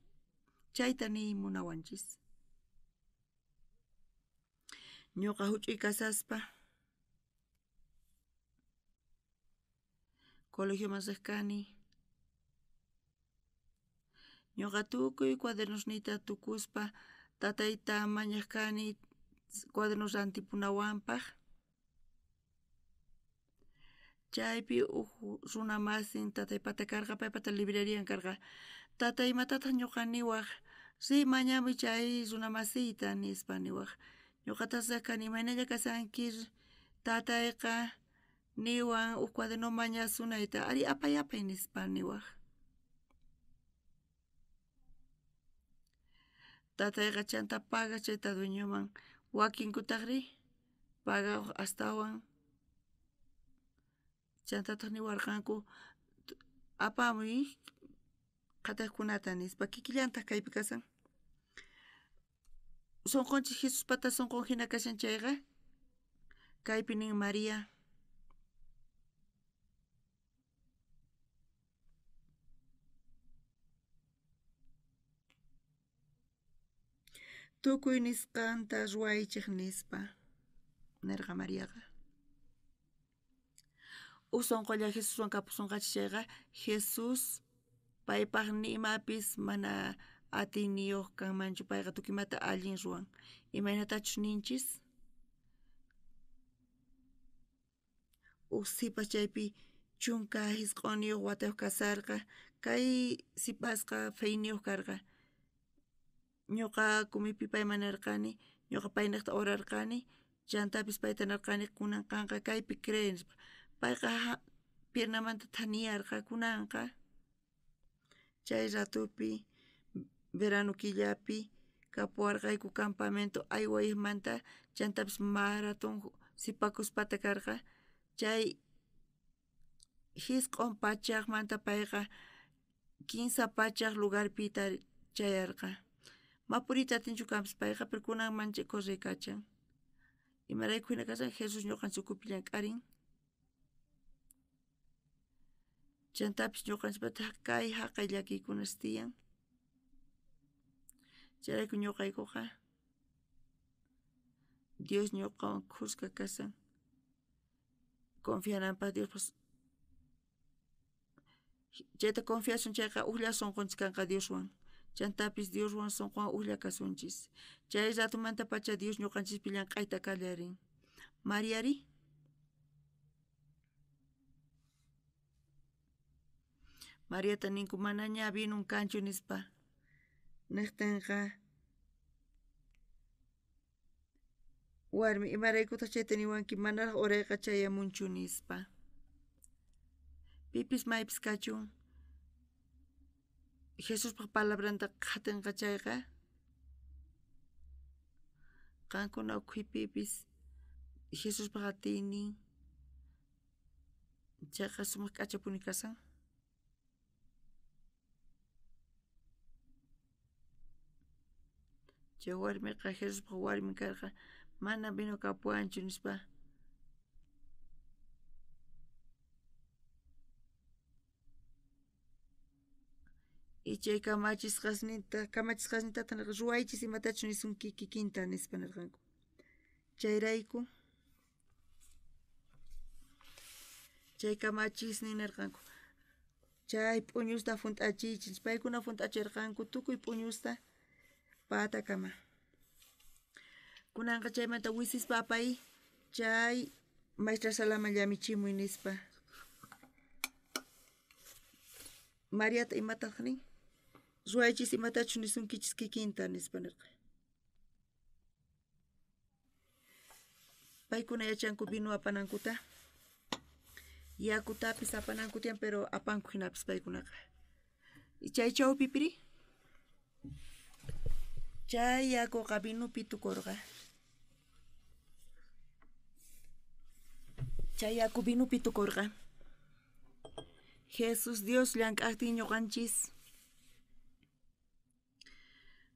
chayta niy munawanchis ñuqa huch'uy kasaspa colegioman riq kani ñuqa tukuy cuadernosniyta tukuspa tatayta mañaq kani cuadernos rantipunawanpaq chaypi runa masin tataypata karqa paypata librarian karqa tatay imatataq ñuqa niwaq mañamuy chay runa masiyta nispa niwaq ñuqatas kani imaynalla kasanki tatayqa niwan cuaderno mañasunayta ari apay nispa niwaq tatayqa chanta pagaq chayta dueñoman wakinkutaqri pagawaq astawan chantataq niwarqanku apamuy qhataykunata nispa kikillantaq kaypi kasan sunqunchik Jesuspata sunqun hina kashan chayqa kaypi nin María tukuy nisqanta ruwaychik nispa nirqa Mariaqa sunqulla Jesuswan kapusunqachik chayqa Jesus paypaq nimapis mana atiyniyuq kanmanchu payqa tukuymata allin ruwan imaynatachus ninchis sipas chaypi chunka hisq'uniyuq watayuq kasarqa kay sipasqa feyniyuq karqa ñuqa kumipi payman nirqani ñuqa pay niqta orarqani chantapis payta nirqani kunanqanqa kaypi cree nispa payqa piernamanta thaniyarqa kunanqa chay ratupi verano killapi kapuwarqayku campamento aywayaqmanta chantapis maratón sipakuspata karqa chay Hisq'un pachaqmanta payqa kinsa pachaq lugarpita chayarqa. Mapurita atinchu kanpis payqa pero kunanmanchik riykachan. Imarayku hina kashan Jesus ñuqanchik ukupi llank'arin. Chantapis ñuqanchikpata kay haqay llakiykunash tiyan. Chayrayku ñuqaykuqa Dios ñuqawan kuska kashan. Confiananpaq Diospas chayta confiasun chayqa uqlla sunqunchik kanqa Dioswan. Chantapis Dioswan sunqwan uqlla kasunchis. Chay ratumanta pacha Dios ñuqanchikpi llank'ayta kallarin. Mariari. Mariata ninku mana ña binun kanchu nispa. Niqtinqa warmi imaraykuta chayta niwanki manaraq urayqa chayamunchu nispa. Pipis maypis kachun Jesuspa palabranta qatinqa chayqa qankuna ukhuypipis Jesuspa qatiynin chayqa sumaq k'achapuni kashan. Chay warmiqa Jesuspa warmi karqa mana binu kapuanchu nispa. Y chay kamachisqasnitata ruwaychis imatachu nisunki kikinta nispa nirqanku. Chayrayku chay kamachisnin nirqanku chay p'uñusta funt'achiychis paykuna funt'achirqanku tukuy p'uñusta patakama. Kunanqa chaymanta wisispa apay chay Maestra Salaman llamichimuy nispa. Mariata imataq nin? Ruwaychis imatachu nisunkichis kikinta nispa nirqa. Paykuna yachanku vino apanankuta. Yakutapis apananku tiyan pero apanku hinapis paykunaqa. Chay chawpipiri chay yakuqa vinupi tukurqa. Chay yaku vinupi tukurqa. Jesus Dios llank'aqtin ñuqanchis.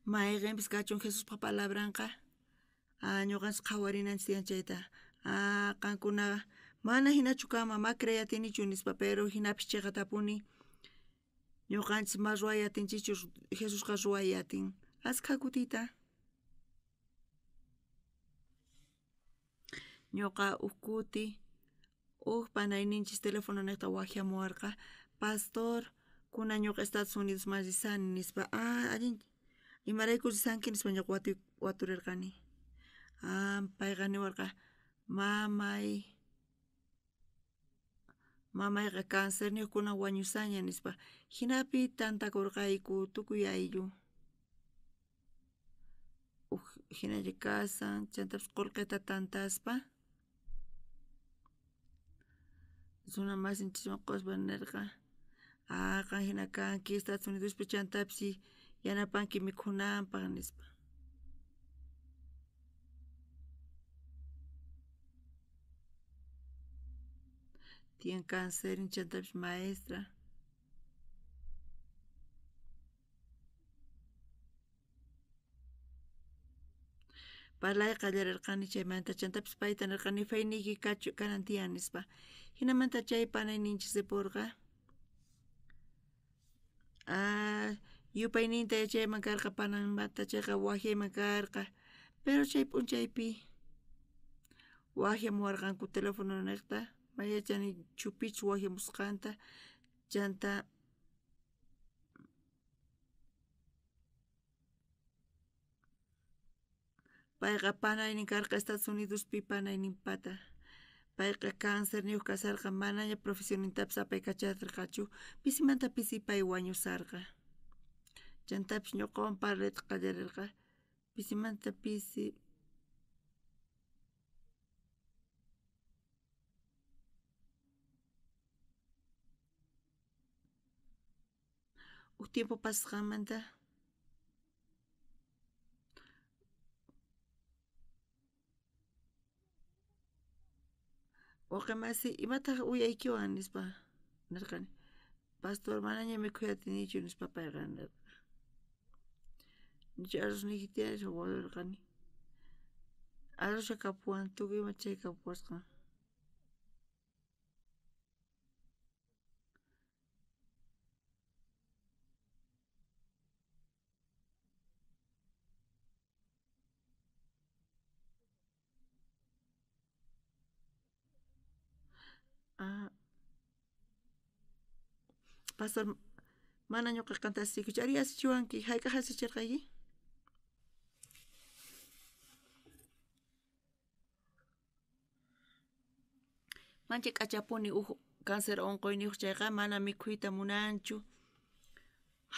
Mayqinpis kachun Jesuspa palabranqa. Ñuqanchis qhawarinanchis tiyan chayta. Qankuna mana hinachu kama ma creatinichu nispa pero hinapis chayqa tapuni. Ñuqanchis ma ruwayatinchichu Jesusqa ruwayatin. Askha kutita. Ñuqa ukuti panayninchis teléfono niqta waqhamuwarqa pastor kuna ñuqa Estados Unidos ma risani nispa allin imarayku risanki nispa ñuqa waturirqani. Payqa niwarqa mamayqa cancerniq kunan wañusaña nispa hinapi tantakurqayku tukuy ayllu. Hinalla kasan chantapis qullqita tantaspa runa masinchikman quspa nirqa qan hina kanki Estados Unidospi chantapis yanapanki mikhunanpaq nispa. Tiyan cáncer chantapis maestra. Palay qallarirqani chaymanta chantapis payta nirqani fayniki kanan tiyan nispa. Hinamanta chay panayninchis ripurqa yupayninta chayman karqa panamanta chayqa wahyayman karqa pero chay p'unchaypi wahyamuwarqanku teléfono niqta mayachani chupichu wahyamusqanta chanta payqa panaynin karqa Estados Unidospi panaynin pata payqa cáncer niyuq kasarqa manaña profesionintapis apaykachatirqachu pisimanta pisi pay wañusarqa chantapis ñuqawan parlayta qallarirqa pisimanta pisi tiempo pasasqanmanta waqamasi imataq uyaykiwan nispa nirqani pastor manaña mikhuyatinichu nispa payqa nirqa nichu arrusniyki tiyarisha wayrqani arrusha kapuwan tukuy chay kapuwasqa pastor mana ñuqa kantasikuchu ari asichiwanki hayk'a asichirqayki manchi k'achapuni cáncer onqoyniyuq chayqa mana mikhuyta munanchu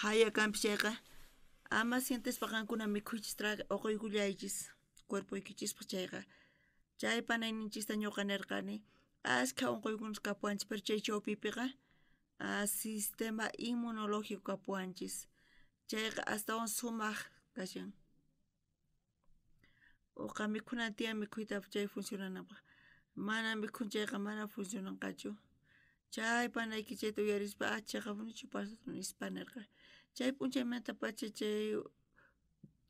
haya kanpis chayqa ama sientespa qankuna mikhuychis uquykullaychis cuerpuykichis chayqa chay panayninchista ñuqa nirqani ashkha unquykunas kapuwanchis pero chay chawpipiqa sistema inmunológico kapuwanchis chayqa astawan sumaq kashan uqa mikhunan tiyan mikhuyta chay funcionanapaq mana mikhun chayqa mana funcionanqachu chay panayki chayta uyarispa chayqa nichu pastor nispa nirqa chay p'unchaymantapacha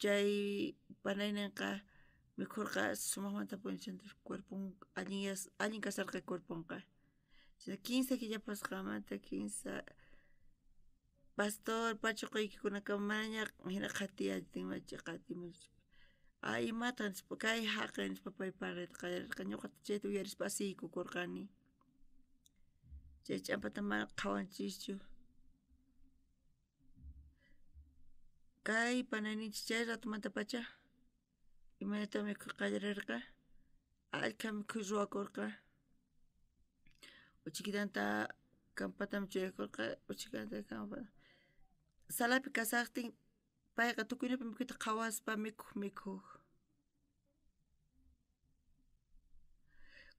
chay panayninqa mikhurqa sumaqmanta punchanchik cuerpon allin kasarqa cuerponqa 15 killapasqamanta 15 pastor pacha quykikunaka manaña hina qhatiyatinmachi qatimachi imata nispa kay haqay nispa pay parirqa ñuqata chayta uyarispa asiykukurqani chay ch'ampata mana qhawanchischu kay panayninchis chay ratumantapacha imanata mikhuy qallarirqa allka mikhuy ruwakurqa uchikitanta kampatami churakurqa uchikanta kampata salapi kasaqtin payqa tukuynipi mikhuyta qhawaspa mikhuq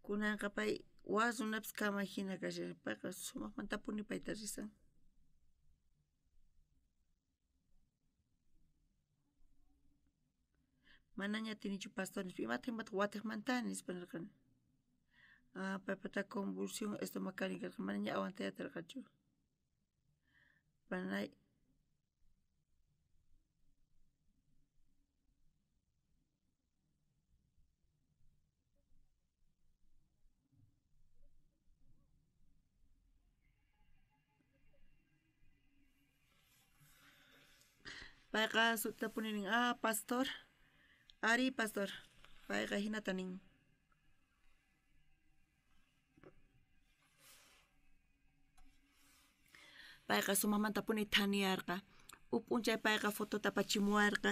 kunanqa pay waq runapis kamahina kashan payqa sumaqman tapuni payta risan manaña atinichu pastor nispa imata watiqmantani nispa nirqani paypata convulsión estomacal karqa manaña awantayatarqachu panay payqa sutapuni nin pastor ari pastor payqa hinata nin payqa sumaqmantapuni thaniyarqa p'unchay payqa fotota apachimuwarqa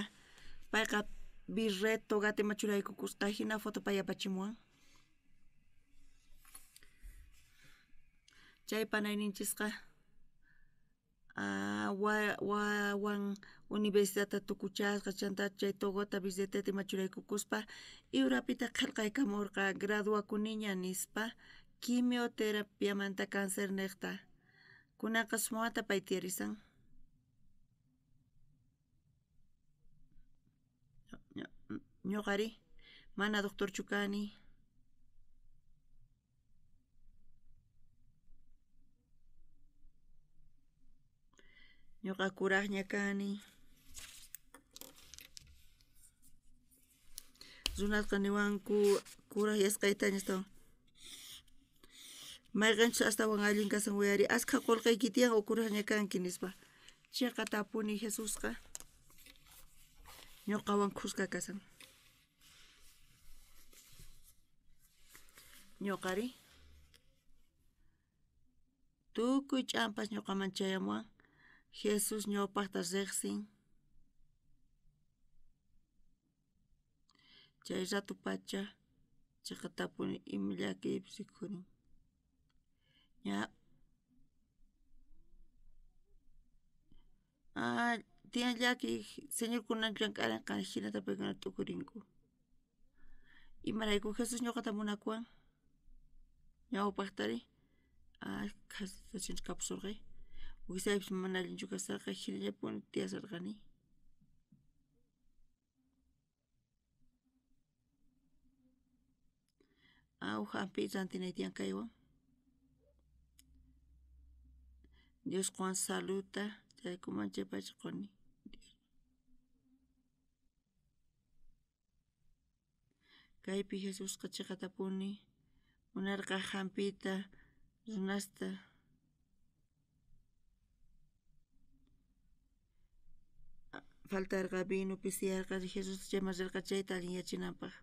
payqa birreto gatema churaykukusqa hina foto pay apachimuwan chay panayninchisqa wawan universidadta tukuchasqa chanta chay Togota Bizeteta churaykukuspa Eurapita qillqaykamurqa graduakuniña nispa quimioterapiamanta cáncer niqta kunaqa sumaqta pay tiyarisan ñuqari mana doctorchu kani ñuqa kuraqña kani runasqa niwanku kuraq yasqaytañas mayqanchus astawan allin kasan wiyari askha qullqiyki tiyan o kuraqña kanki nispa chayqa tapuni Jesusqa ñuqawan khusqa kasan ñuqari tukuy ch'ampas ñuqaman chayamuwan Jesus ñawpaqta riqsin chay ratu pacha chayqa tapuni ima llakiypis rikhurin ña tiyan llaki señorkuna llank'arinqa hinata paykuna tukurinku imarayku Jesus ñuqata munakuwan ñawpaqtari kapusurqay Wisaypis mana allinchu kasarqa hinallapuni tiyasarqani hampi rantinay tiyan kaywan Dios Juan saluta chaykumancha pachquni. Kaypi Jesus chiqatapuni munarqa hampita runasta faltarqa vino pisiyarqa Jesus llamarqa chayta aliñachinanpaq.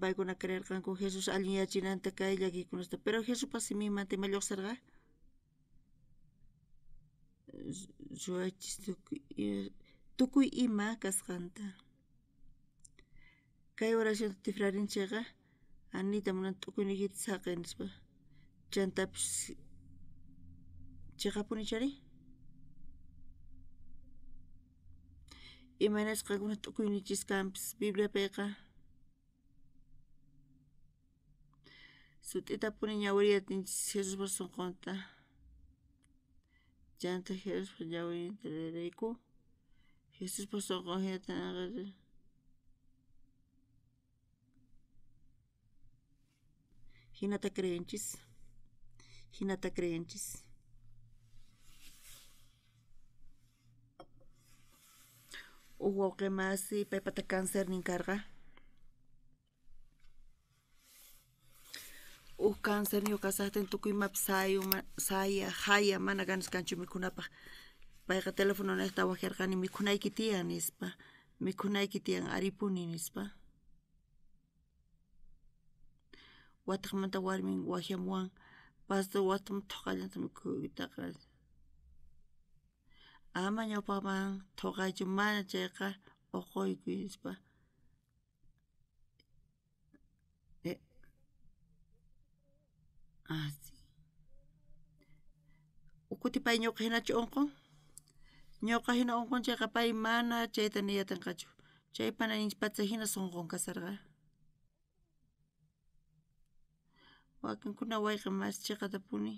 Paykuna creerqanku Jesus aliñachinanta kay llakikunasta, pero Jesus pasimimanta ima lluqsirqa ruachis tukuy ima kasqanta. Kay oración tifrarinchikqa Anita munan t'ukuynikita saqay nispa chantapis chiqapuni chari. Imaynas qaykuna t'ukuynichis kanpis Bibliapayqa sut'itapuni ñawiriyatinchis Jesuspa sunqunta chanta Jesuspa ñawirinta rurayku Jesuspa sunqun hinatanaqa hinata creenchis. Wawqi masi paypata cáncernin karqa cáncer ñuqasaqtin tukuymapis saya haya mana ganas kanchu mikhunapaq payqa teléfono niqta wajarqani mikhunayki tiyan nispa mikhunayki tiyan aripuni nispa wataqmanta warmin wajamuwan pastor wataman thuqallanta mikhuytaqa ama ñawpaqman thuqaychu mana chayqa uquykuy nispa ukuti pay ñuqa hinachu unqun ñuqa hina unqunchayqa pay mana chayta niyatinqachu chay pananinchis patsa hina sunqun kasarqa wakinkuna wayqa mas chiqatapuni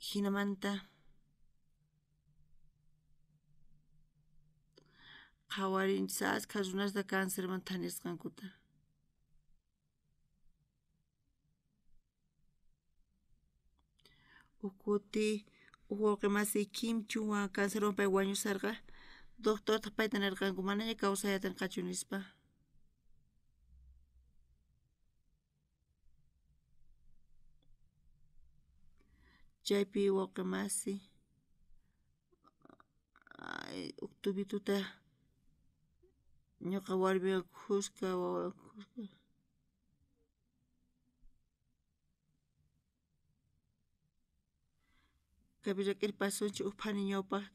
hinamanta qhawarinchis ashkha runasta cáncerman thanisqankuta ukuti wawqi masiy Kimchuwan cáncerwan pay wañusarqa doctorta payta nirqanku manaña kawsayatinqachu nispa chaypi wawqi masi uktubituta ñuqa warmiwan kuska wawawan kuska kaypi rak'irpasunchik uphani ñawpaq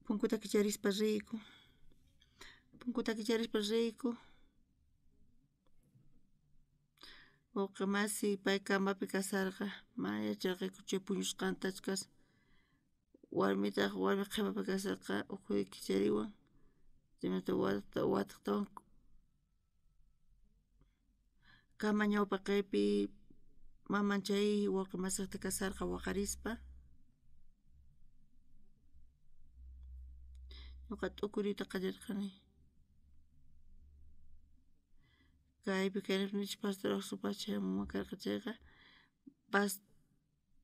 punkuta kicharispa riyku wawqi masi pay kamapi kasarqa mana yacharqayku chay puñusqantachkas warmi qhipapi kasarqa ukhuy kichariwan chaymanta wataqtawan kama ñawpaq kaypi maman chay wawqi masiqta kasarqa waqarispa ñuqa t'ukuriyta qallarqani kaypi nish pastor Osupacha mama karqa chayqa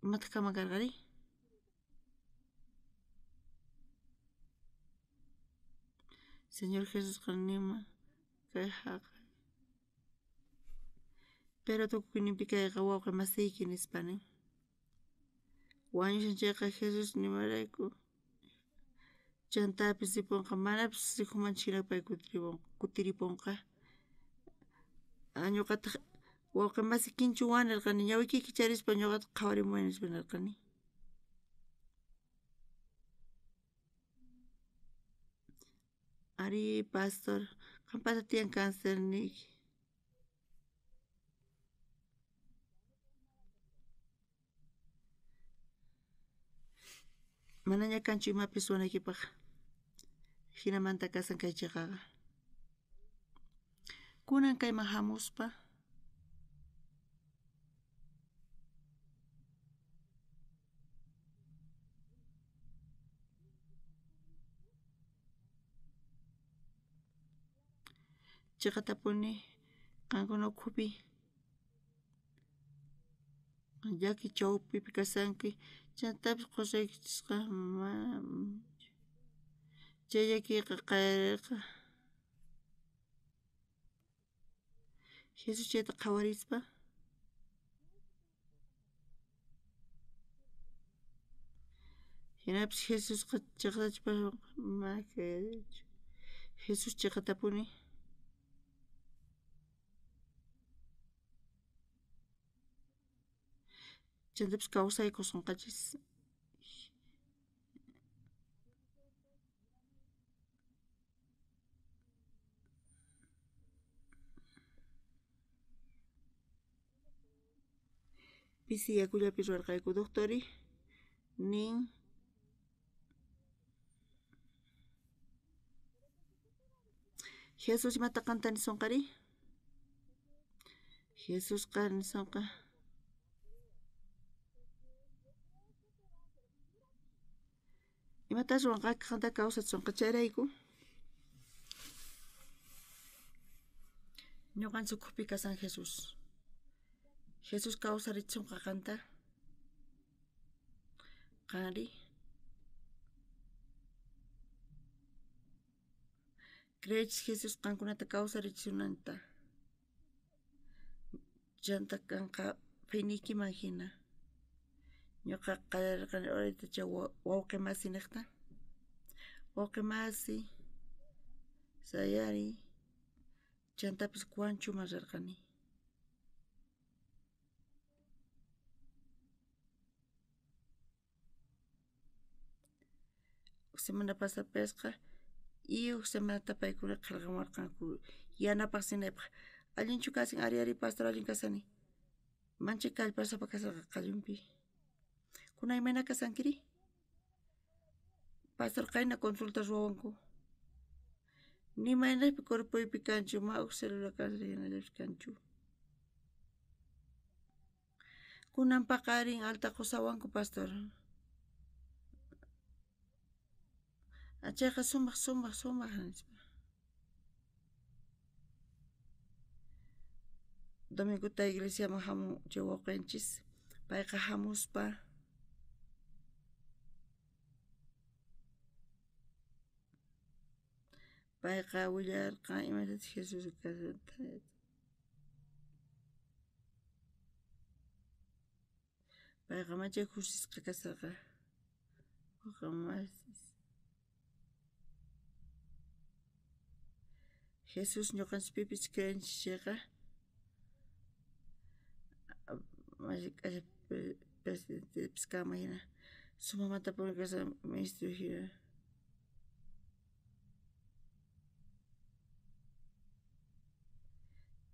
imata kama karqari Señor Jesusqa nima kay haqay pero tukuyninpi kayqa wawqi masiyki nispani wañushanchayqa Jesus nimarayku chantapis ripunqa manapis riqhumanchik hina pay kutiripunqa ñuqataq wawqi masi Kinchuwan nirqani ñawiyki kicharispa ñuqata qhawarimuway nispa nirqani ari pastor qampata tiyan cáncer niki manaña kanchu imapis runaykipaq hinamanta kasan kaychaqaqa kunan kayman hamuspa chiqatapuni qankuna ukhupi llaki chawpipi kasanki chaytapish qusaykichisqa chay llakiqa qayarqa Jesus chayta qhawarispa hinapish Jesusqa chiqachpa Jesus chiqatapuni chaytapish kawsaykusunqachis pisi yakullapi ruwarqayku doctori nin Jesus imata qanta nisunqari Jesusqa nisunqa imatash ruwanqaki qanta kawsachishunqa chayrayku ñuqanchik ukhupi kasan Jesus kawsarichishunqa qanta qari creychis Jesus qankunata kawsarichishunanta chanta kanqa feynikiman hina ñuqa qallararqani ahorita chay wawqi masi niqta wawqi masi sayari chantapis Guanchuman rirqani semana pasapesqa y semanata paykuna qillqamuwarqanku yanapaq sinaypaq allinchu kasin ari pastor allin kasani manchi kallpasapa kasarqa qallunpi kunay mana kasankiri pastor qayna consulta ruwanku nimaynaypi corpoypi kanchu mawq célula cáncer hinallapish kanchu kunan paqarin alta qusawanku pastor chayqa sumaq nispa dominguta iglesiaman hamun chay wawqinchis payqa hamuspa payqa willarqan imatachik Jesus kasanta payqa machay kusisqa kasarqa Jesus ñuqanchikpipis creenchis chayqa presidentepis kanman hina sumamanta publicasan ministro hina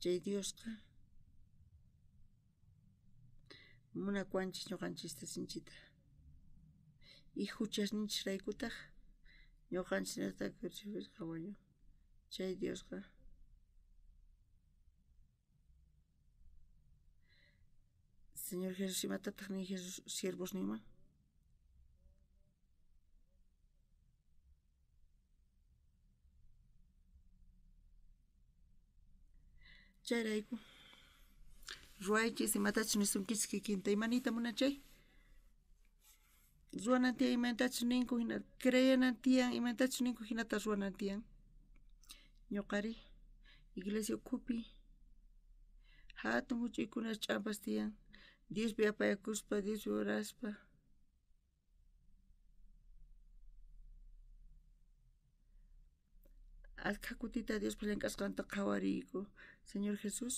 chay Diosqa munakuanchis ñuqanchista sinchita y huchasninchis raykutaq ñuqanchisnata crucificarqa wañun chay Diosqa Señor Jesus imatataq nin Jesus siervos ninman chayrayku ruaychis imatachus nisunkichis kikinta imanita munachay ruwanantiyan imaytachus ninku hina creyanantiyan imaytachus ninku hinata ruwanantiyan ñuqari iglesia ukhupi hatun huch'uykunash ch'ampas tiyan Diospi apayakuspa Diospi uraspa ashkha kutita Diospi llank'asqanta qhawariyku Señor Jesus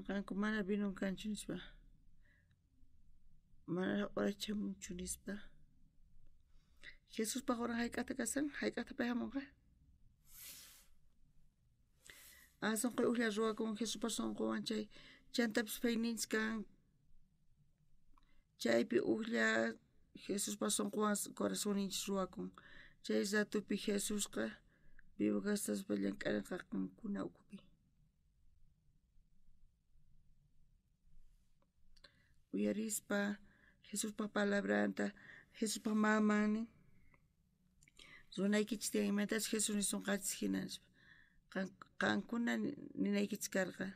qanku mana binun kanchu nispa mana orachamunchu nispa Jesus paquran hayk'ata kasan hayk'ata pay hamunqa sunqu uqlla ruwakun Jesus pa sunquwan chay chantapis feyninchis kan Chaypi uqlla Jesus pason corazón ruakun. Chay ratupi Jesusqa vivo gastas pallank'arqa qankuna ukupi. Uyarispa Jesuspa palabranta, Jesuspa mamani runaykichis tiyanmantachu Jesus nisunqachis hina nispa. Qankuna ninaykichis karqa.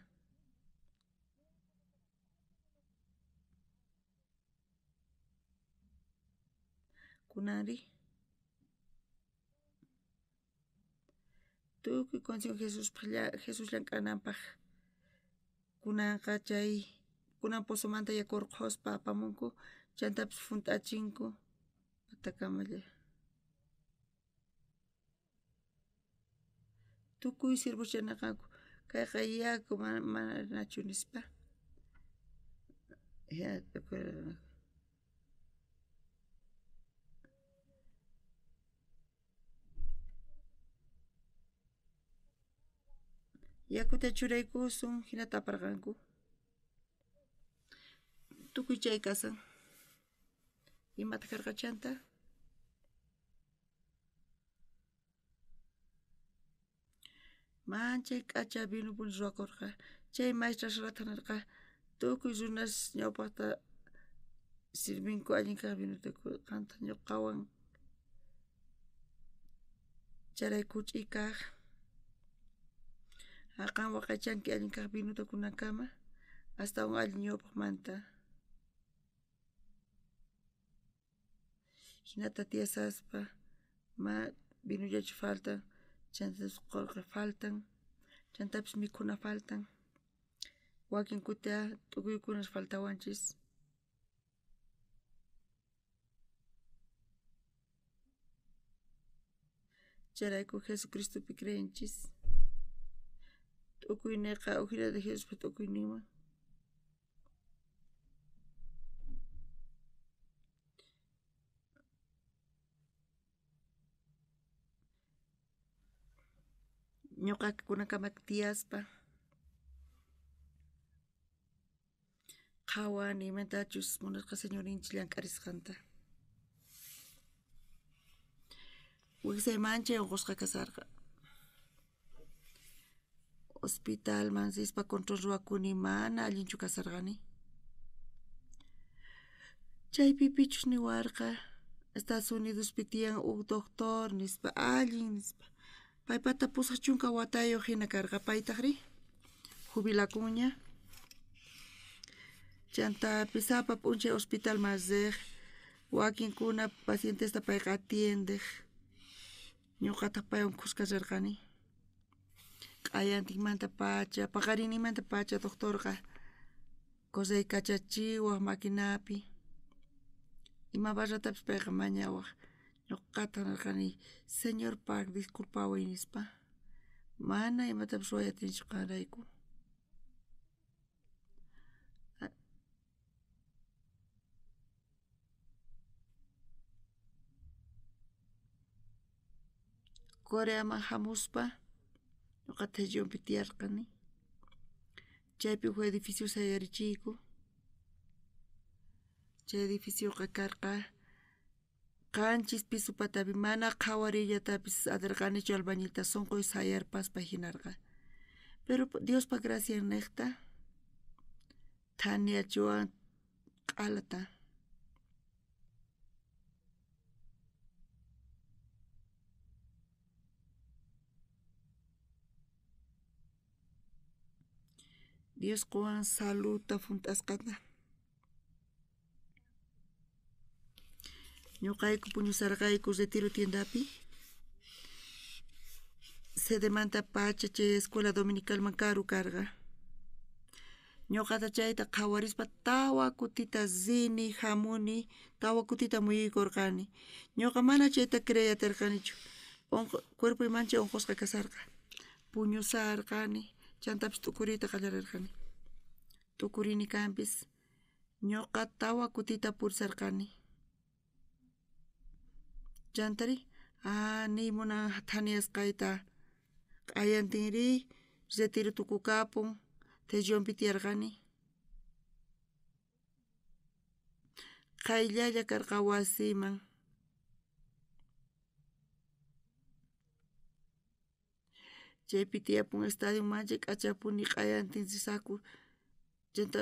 Kunari tukuy consejo Jesus llank'ananpaq kunanqa chay kunan pozomanta yaku urquspa apamunku chantapis funt'achinku patakamalla. Tukuy sirvuchanakanku kayqa yaku manachu nispa yakuta churaykusun hina taparqanku. Tukuy chay kasan. Imata karqa chanta? Manchay k'acha vinupuni ruwakurqa. Chay maestra ratanarqa tukuy runas ñawpaqta sirvinku allin kaq vinuta qanta ñuqawan charay kuch'iy kaq. Qan waqaychanki allin kaq vinuta kunankama astawan allin ñawpaqmanta. Hinata tiyasaspa vinullachu faltan, chantapis qurqa faltan, chantapis mikhuna faltan, wakin kuta t'ukuykunas faltawanchis. Charayku Jesucristopi creenchis. T'ukuyniqa ujirata Jesuspa t'ukuyninman. Ñuqa kunankama tiyaspa qhawani imatachus munasqa señorinchis llank'arisqanta. Wiqsaymanchay unqusqa kasarqa. Hospitalman sispa control ruwakuni mana allinchu kasarqani. Chaypipichus niwarqa Estados Unidospi tiyan doctor nispa allin nispa. Paypata pusaq chunka watayuq hina karqa paytaqri jubilakunña. Chantapis sapa p'unchay hospital masdeq wakinkuna pacientesta payqa atiendeq. Ñuqataq paywan qusqararqani. Q'ayantinmanta pacha, paqarinimanta pacha doctorqa qusay kachachiwaq makinapi. Ima barratapis payqa mañawaq. Ñuqata narqani señor Park disculpaway nispa. Mana imatapis ruwayatinchu qanrayku. Coreaman hamuspa ñuqa Tayllonpi tiyarqani. Chaypi huk edificio sayarichiyku. Chay edificioqa karqa qanchis piso patapi mana qhawarillatapis atirqanichu albañilta sunquy sayarpaspa hinarqa. Pero Diospa gracia niqta thaniachuwan q'alata. Dios quwan saludta funt'asqata. Ñuqayku puñusarqayku retiro tiendapi. Sedemanta pacha chay escuela dominicalman karu karqa. Ñuqata chayta qhawarispa tawa kutita zini hamuni, tawa kutita muyuykurqani. Ñuqa mana chayta creyatirqanichu. Cuerpuymanchay unqusqa kasarqa. Puñusarqani, chantapis t'ukuriyta qallarirqani. T'ukurini kanpis ñuqa tawa kutita purisarqani. Chantari nimunan thaniasqayta q'ayantinri retiro tukukapun Tayllonpi tiyarqani. qayllalla karqa wasiman. Chaypi tiyapun estadio mancha k'achapuni q'ayantin sisaku chayta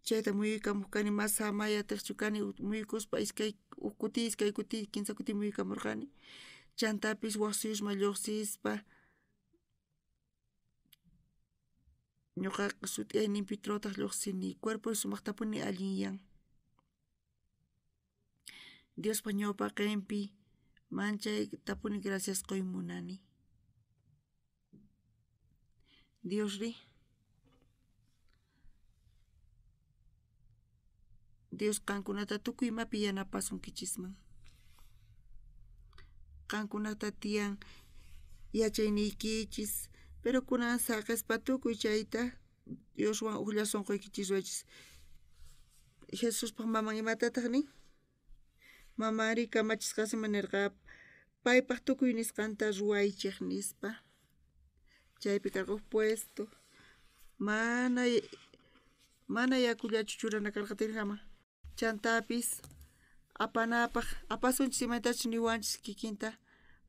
chayta muyuykamuq kani mas samayatiqchu kani muyukuspa iskay kuti iskay kuti kinsa kuti muyuykamurqani chantapis waqsiyushma lluqsispa ñuqaqa sutiayninpi trotaq lluqsini cuerpo sumaqtapuni allinyan Diospa ñawpaqinpi manchaytapuni gracias quymunani Diosri Dios qankunata tukuy imapi yanapasunkichisman qankunata tiyan yachayniykichisman pero kunan saqaspa tukuy chayta Dioswan uqlla sunquykichis ruwaychis Jesuspaq maman imatataq nin mamari kamachisqasiman nirqa paypaq tukuy nisqanta ruwaychiq nispa chaypi karqa puesto mana yakullachu churana karqa Tirjama chantapis apanapaq apasunchis imaytachus niwanchis kikinta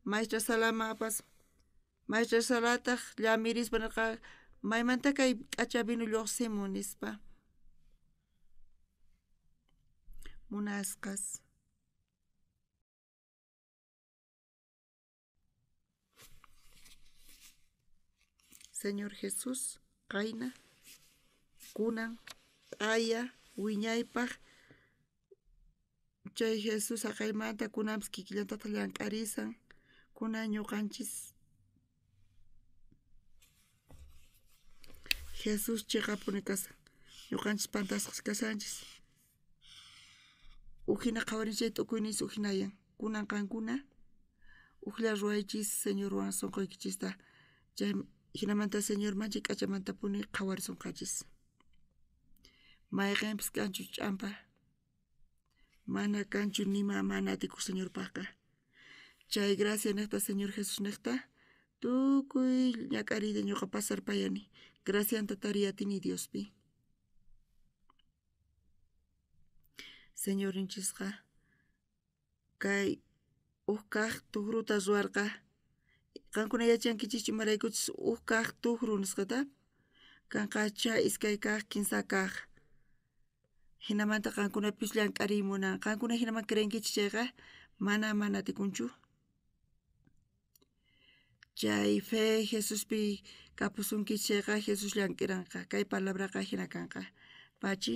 maestra salaman apasun maestra salataq llamirispa nirqa maymanta kay k'acha vino lluqsimun nispa munasqas Señor Jesús qayna kunan aya wiñaypaq chay Jesus aqaymanta kunanpis kikillantataq llank'arisan kunan ñuqanchis Jesus chiqapuni kasan ñuqanchis pantasqas kasanchis ujina qhawarinchayta t'ukuyninchis ujinayan kunan qankuna uqlla ruwaychis Señorwan sunquykichista chay hinamanta Señor manchi k'achamantapuni qhawarisunqachis mayqinpis kanchu ch'ampa mana kanchu nima mana atikuq Señorpaqqa chay gracia niqta Señor Jesus niqta tukuy ñak'ariyta ñuqa pasarpayani gracianta tariyatini Diospi Señorinchisqa kay kaq tuhruta ruwarqa qankuna yachankichis imaraykuchis kaq tuhru nisqata kanqacha iskay kaq kinsa kaq hinamanta qankunapis llank'ariymunan qankuna hinaman creenkichis chayqa mana atikunchu chay fe Jesuspi kapusunkichis chayqa Jesus llank'iranqa kay palabraqa hina kanqa Pachi